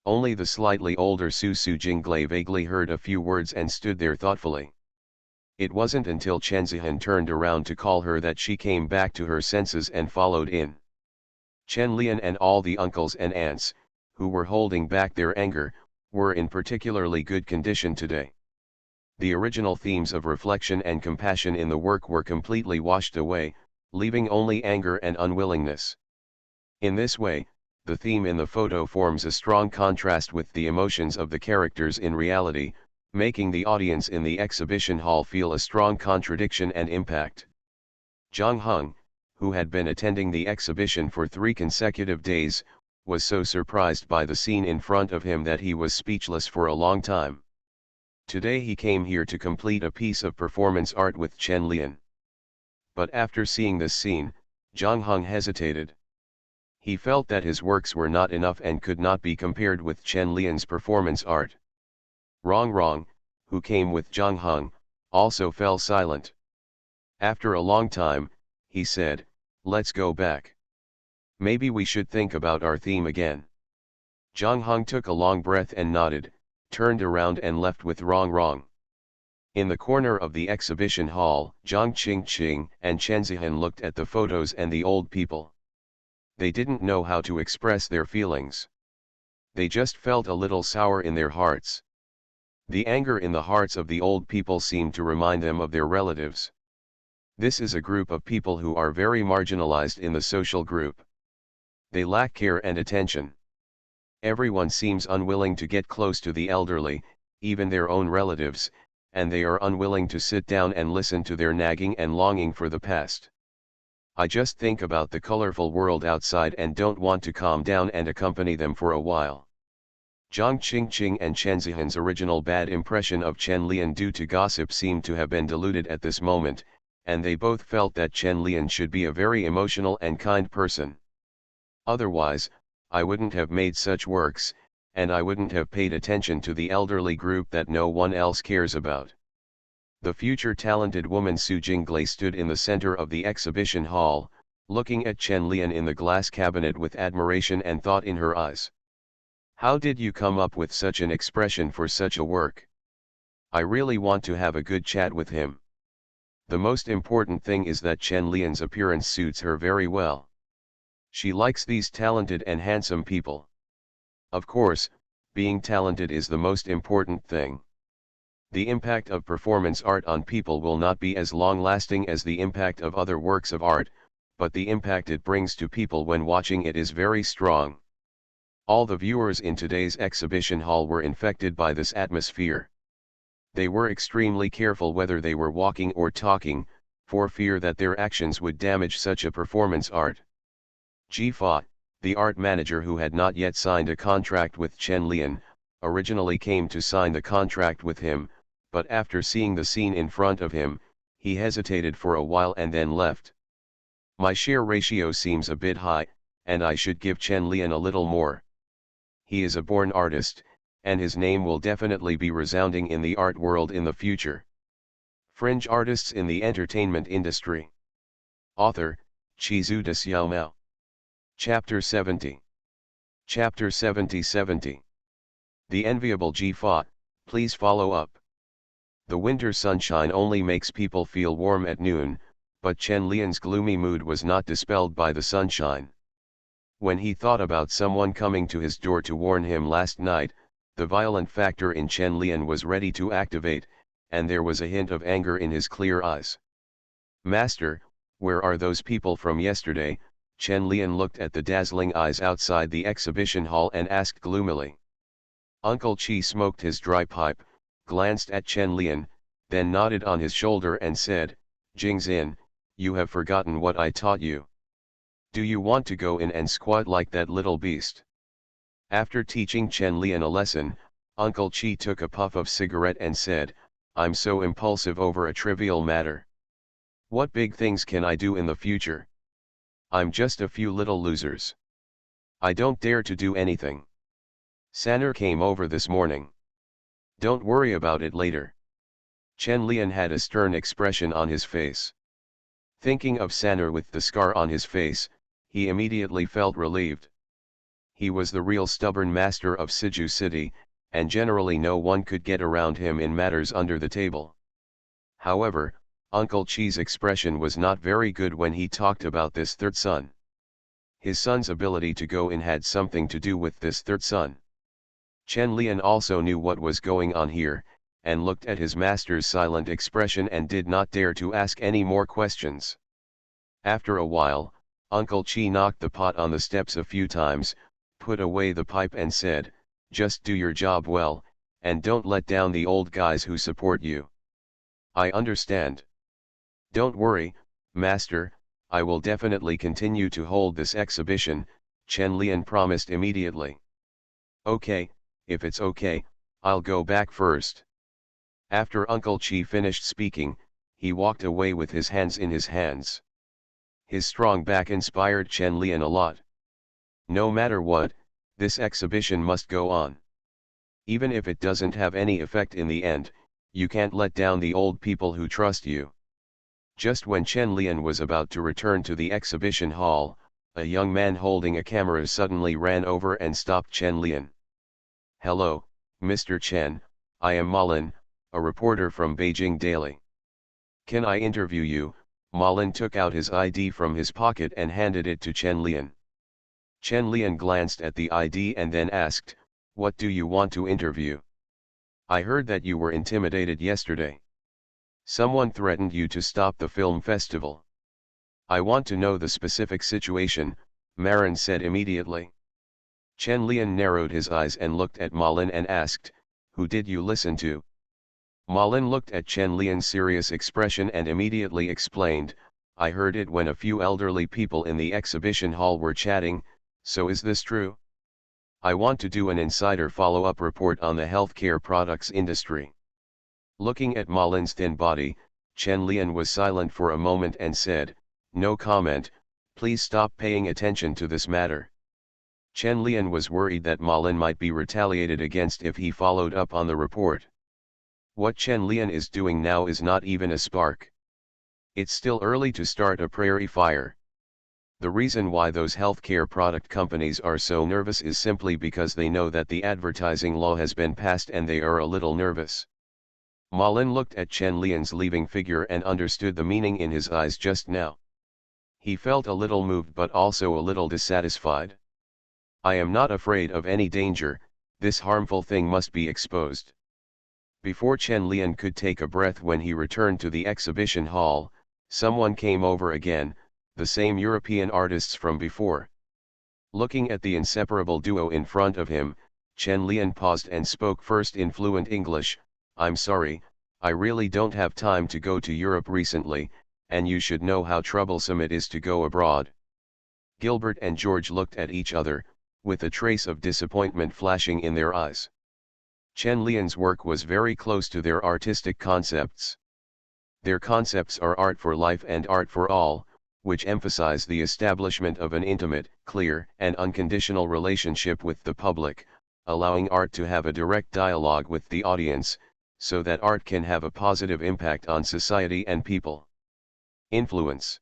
Only the slightly older Su Jinglei vaguely heard a few words and stood there thoughtfully. It wasn't until Chen Zihan turned around to call her that she came back to her senses and followed in. Chen Lian and all the uncles and aunts, who were holding back their anger, were in particularly good condition today. The original themes of reflection and compassion in the work were completely washed away, leaving only anger and unwillingness. In this way, the theme in the photo forms a strong contrast with the emotions of the characters in reality, making the audience in the exhibition hall feel a strong contradiction and impact. Zhang Heng, who had been attending the exhibition for 3 consecutive days, was so surprised by the scene in front of him that he was speechless for a long time. Today he came here to complete a piece of performance art with Chen Lian. But after seeing this scene, Zhang Heng hesitated. He felt that his works were not enough and could not be compared with Chen Lian's performance art. Rong, who came with Zhang Heng, also fell silent. After a long time, he said, "Let's go back. Maybe we should think about our theme again." Zhang Heng took a long breath and nodded, turned around and left with Rong. In the corner of the exhibition hall, Zhang Qingqing and Chen Zihan looked at the photos and the old people. They didn't know how to express their feelings. They just felt a little sour in their hearts. The anger in the hearts of the old people seemed to remind them of their relatives. This is a group of people who are very marginalized in the social group. They lack care and attention. Everyone seems unwilling to get close to the elderly, even their own relatives, and they are unwilling to sit down and listen to their nagging and longing for the past. I just think about the colorful world outside and don't want to calm down and accompany them for a while. Zhang Qingqing and Chen Zihan's original bad impression of Chen Lian due to gossip seemed to have been diluted at this moment, and they both felt that Chen Lian should be a very emotional and kind person. Otherwise, I wouldn't have made such works, and I wouldn't have paid attention to the elderly group that no one else cares about. The future talented woman Su Jinglei stood in the center of the exhibition hall, looking at Chen Lian in the glass cabinet with admiration and thought in her eyes. How did you come up with such an expression for such a work? I really want to have a good chat with him. The most important thing is that Chen Lian's appearance suits her very well. She likes these talented and handsome people. Of course, being talented is the most important thing. The impact of performance art on people will not be as long-lasting as the impact of other works of art, but the impact it brings to people when watching it is very strong. All the viewers in today's exhibition hall were infected by this atmosphere. They were extremely careful whether they were walking or talking, for fear that their actions would damage such a performance art. Ji Fa, the art manager who had not yet signed a contract with Chen Lian, originally came to sign the contract with him, but after seeing the scene in front of him, he hesitated for a while and then left. My share ratio seems a bit high, and I should give Chen Lian a little more. He is a born artist, and his name will definitely be resounding in the art world in the future. Fringe artists in the entertainment industry. Author, Chizu de Xiaomao. Chapter 70. Chapter 70. The enviable Ji Fa, please follow up. The winter sunshine only makes people feel warm at noon, but Chen Lian's gloomy mood was not dispelled by the sunshine. When he thought about someone coming to his door to warn him last night, the violent factor in Chen Lian was ready to activate, and there was a hint of anger in his clear eyes. Master, where are those people from yesterday? Chen Lian looked at the dazzling eyes outside the exhibition hall and asked gloomily. Uncle Chi smoked his dry pipe, glanced at Chen Lian, then nodded on his shoulder and said, Jingxin, you have forgotten what I taught you. Do you want to go in and squat like that little beast? After teaching Chen Lian a lesson, Uncle Chi took a puff of cigarette and said, I'm so impulsive over a trivial matter. What big things can I do in the future? I'm just a few little losers. I don't dare to do anything. Sanner came over this morning. Don't worry about it later. Chen Lian had a stern expression on his face. Thinking of Sanur with the scar on his face, he immediately felt relieved. He was the real stubborn master of Siju City, and generally no one could get around him in matters under the table. However, Uncle Chi's expression was not very good when he talked about this third son. His son's ability to go in had something to do with this third son. Chen Lian also knew what was going on here, and looked at his master's silent expression and did not dare to ask any more questions. After a while, Uncle Chi knocked the pot on the steps a few times, put away the pipe and said, "Just do your job well, and don't let down the old guys who support you." "I understand. Don't worry, Master, I will definitely continue to hold this exhibition," Chen Lian promised immediately. "Okay, if it's okay, I'll go back first." After Uncle Chi finished speaking, he walked away with his hands in his hands. His strong back inspired Chen Lian a lot. No matter what, this exhibition must go on. Even if it doesn't have any effect in the end, you can't let down the old people who trust you. Just when Chen Lian was about to return to the exhibition hall, a young man holding a camera suddenly ran over and stopped Chen Lian. "Hello, Mr. Chen, I am Malin, a reporter from Beijing Daily. Can I interview you?" Malin took out his ID from his pocket and handed it to Chen Lian. Chen Lian glanced at the ID and then asked, "What do you want to interview? I heard that you were intimidated yesterday. Someone threatened you to stop the film festival." "I want to know the specific situation," Marin said immediately. Chen Lian narrowed his eyes and looked at Malin and asked, "Who did you listen to?" Malin looked at Chen Lian's serious expression and immediately explained, "I heard it when a few elderly people in the exhibition hall were chatting, so is this true? I want to do an insider follow-up report on the healthcare products industry." Looking at Malin's thin body, Chen Lian was silent for a moment and said, "No comment, please stop paying attention to this matter." Chen Lian was worried that Malin might be retaliated against if he followed up on the report. What Chen Lian is doing now is not even a spark. It's still early to start a prairie fire. The reason why those healthcare product companies are so nervous is simply because they know that the advertising law has been passed and they are a little nervous. Malin looked at Chen Lian's leaving figure and understood the meaning in his eyes just now. He felt a little moved but also a little dissatisfied. "I am not afraid of any danger, this harmful thing must be exposed." Before Chen Lian could take a breath when he returned to the exhibition hall, someone came over again, the same European artists from before. Looking at the inseparable duo in front of him, Chen Lian paused and spoke first in fluent English, "I'm sorry, I really don't have time to go to Europe recently, and you should know how troublesome it is to go abroad." Gilbert and George looked at each other, with a trace of disappointment flashing in their eyes. Chen Lian's work was very close to their artistic concepts. Their concepts are art for life and art for all, which emphasize the establishment of an intimate, clear, and unconditional relationship with the public, allowing art to have a direct dialogue with the audience, so that art can have a positive impact on society and people. Influence.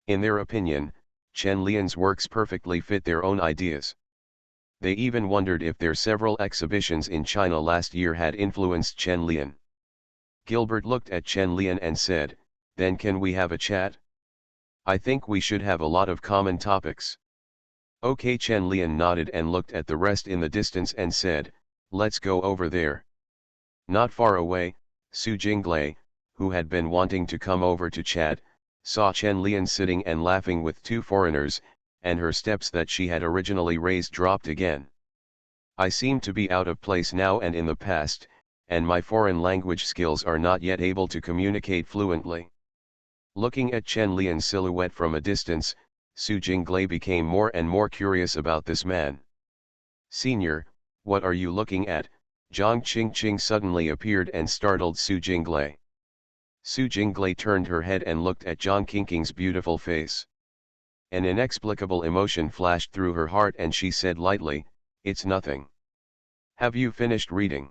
In their opinion, Chen Lian's works perfectly fit their own ideas. They even wondered if their several exhibitions in China last year had influenced Chen Lian. Gilbert looked at Chen Lian and said, "Then can we have a chat? I think we should have a lot of common topics." "Okay." Chen Lian nodded and looked at the rest in the distance and said, "Let's go over there." Not far away, Su Jinglei, who had been wanting to come over to chat, saw Chen Lian sitting and laughing with two foreigners, and her steps that she had originally raised dropped again. "I seem to be out of place now and in the past, and my foreign language skills are not yet able to communicate fluently." Looking at Chen Lian's silhouette from a distance, Su Jinglei became more and more curious about this man. "Senior, what are you looking at?" Zhang Qingqing suddenly appeared and startled Su Jinglei. Su Jinglei turned her head and looked at Zhang Qingqing's beautiful face. An inexplicable emotion flashed through her heart and she said lightly, "It's nothing." "Have you finished reading?"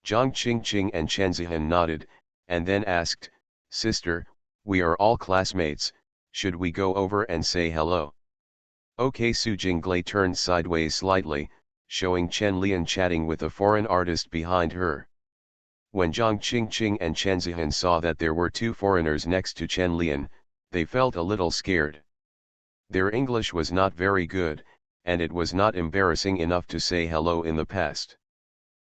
Zhang Qingqing and Chen Zihan nodded, and then asked, "Sister, We are all classmates, should we go over and say hello? Okay. Su Jinglei turned sideways slightly, showing Chen Lian chatting with a foreign artist behind her. When Zhang Qingqing and Chen Zihan saw that there were two foreigners next to Chen Lian, they felt a little scared. Their English was not very good, and it was not embarrassing enough to say hello in the past.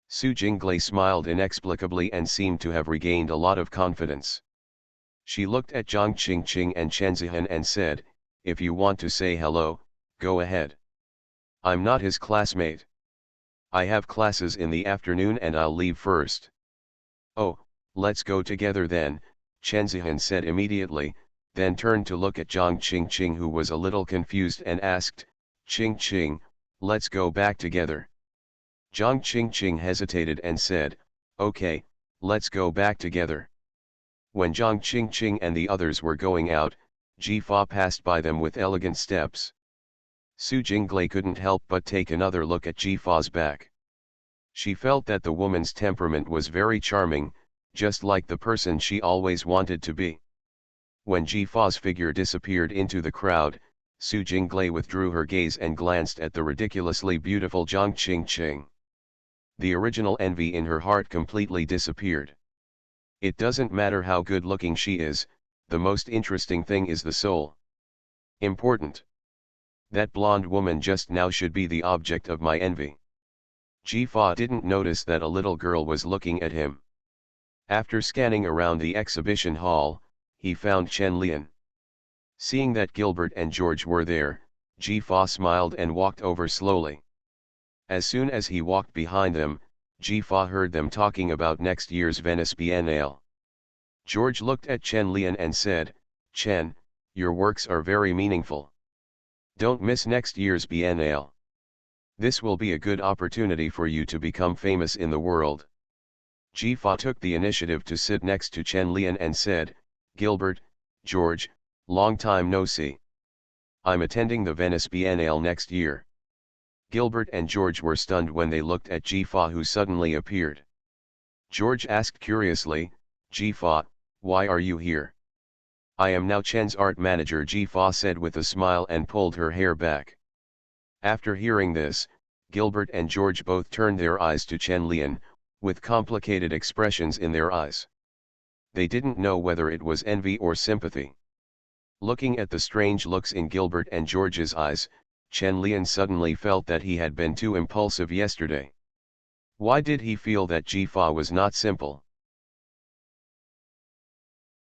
Su Jinglei smiled inexplicably and seemed to have regained a lot of confidence. She looked at Zhang Qingqing and Chen Zihan and said, "If you want to say hello, go ahead. I'm not his classmate. I have classes in the afternoon and I'll leave first." "Oh, let's go together then," Chen Zihan said immediately, then turned to look at Zhang Qingqing, who was a little confused, and asked, "Qingqing, let's go back together." Zhang Qingqing hesitated and said, "Okay, let's go back together." When Zhang Qingqing and the others were going out, Ji Fa passed by them with elegant steps. Su Jinglei couldn't help but take another look at Ji Fa's back. She felt that the woman's temperament was very charming, just like the person she always wanted to be. When Ji Fa's figure disappeared into the crowd, Su Jinglei withdrew her gaze and glanced at the ridiculously beautiful Zhang Qingqing. The original envy in her heart completely disappeared. It doesn't matter how good looking she is, the most interesting thing is the soul. Important. That blonde woman just now should be the object of my envy. Ji Fa didn't notice that a little girl was looking at him. After scanning around the exhibition hall, he found Chen Lian. Seeing that Gilbert and George were there, Ji Fa smiled and walked over slowly. As soon as he walked behind them, Ji Fa heard them talking about next year's Venice Biennale. George looked at Chen Lian and said, "Chen, your works are very meaningful. Don't miss next year's Biennale. This will be a good opportunity for you to become famous in the world." Ji Fa took the initiative to sit next to Chen Lian and said, "Gilbert, George, long time no see. I'm attending the Venice Biennale next year." Gilbert and George were stunned when they looked at Ji Fa, who suddenly appeared. George asked curiously, "Ji Fa, why are you here?" "I am now Chen's art manager," Ji Fa said with a smile and pulled her hair back. After hearing this, Gilbert and George both turned their eyes to Chen Lian, with complicated expressions in their eyes. They didn't know whether it was envy or sympathy. Looking at the strange looks in Gilbert and George's eyes, Chen Lian suddenly felt that he had been too impulsive yesterday. Why did he feel that Ji Fa was not simple?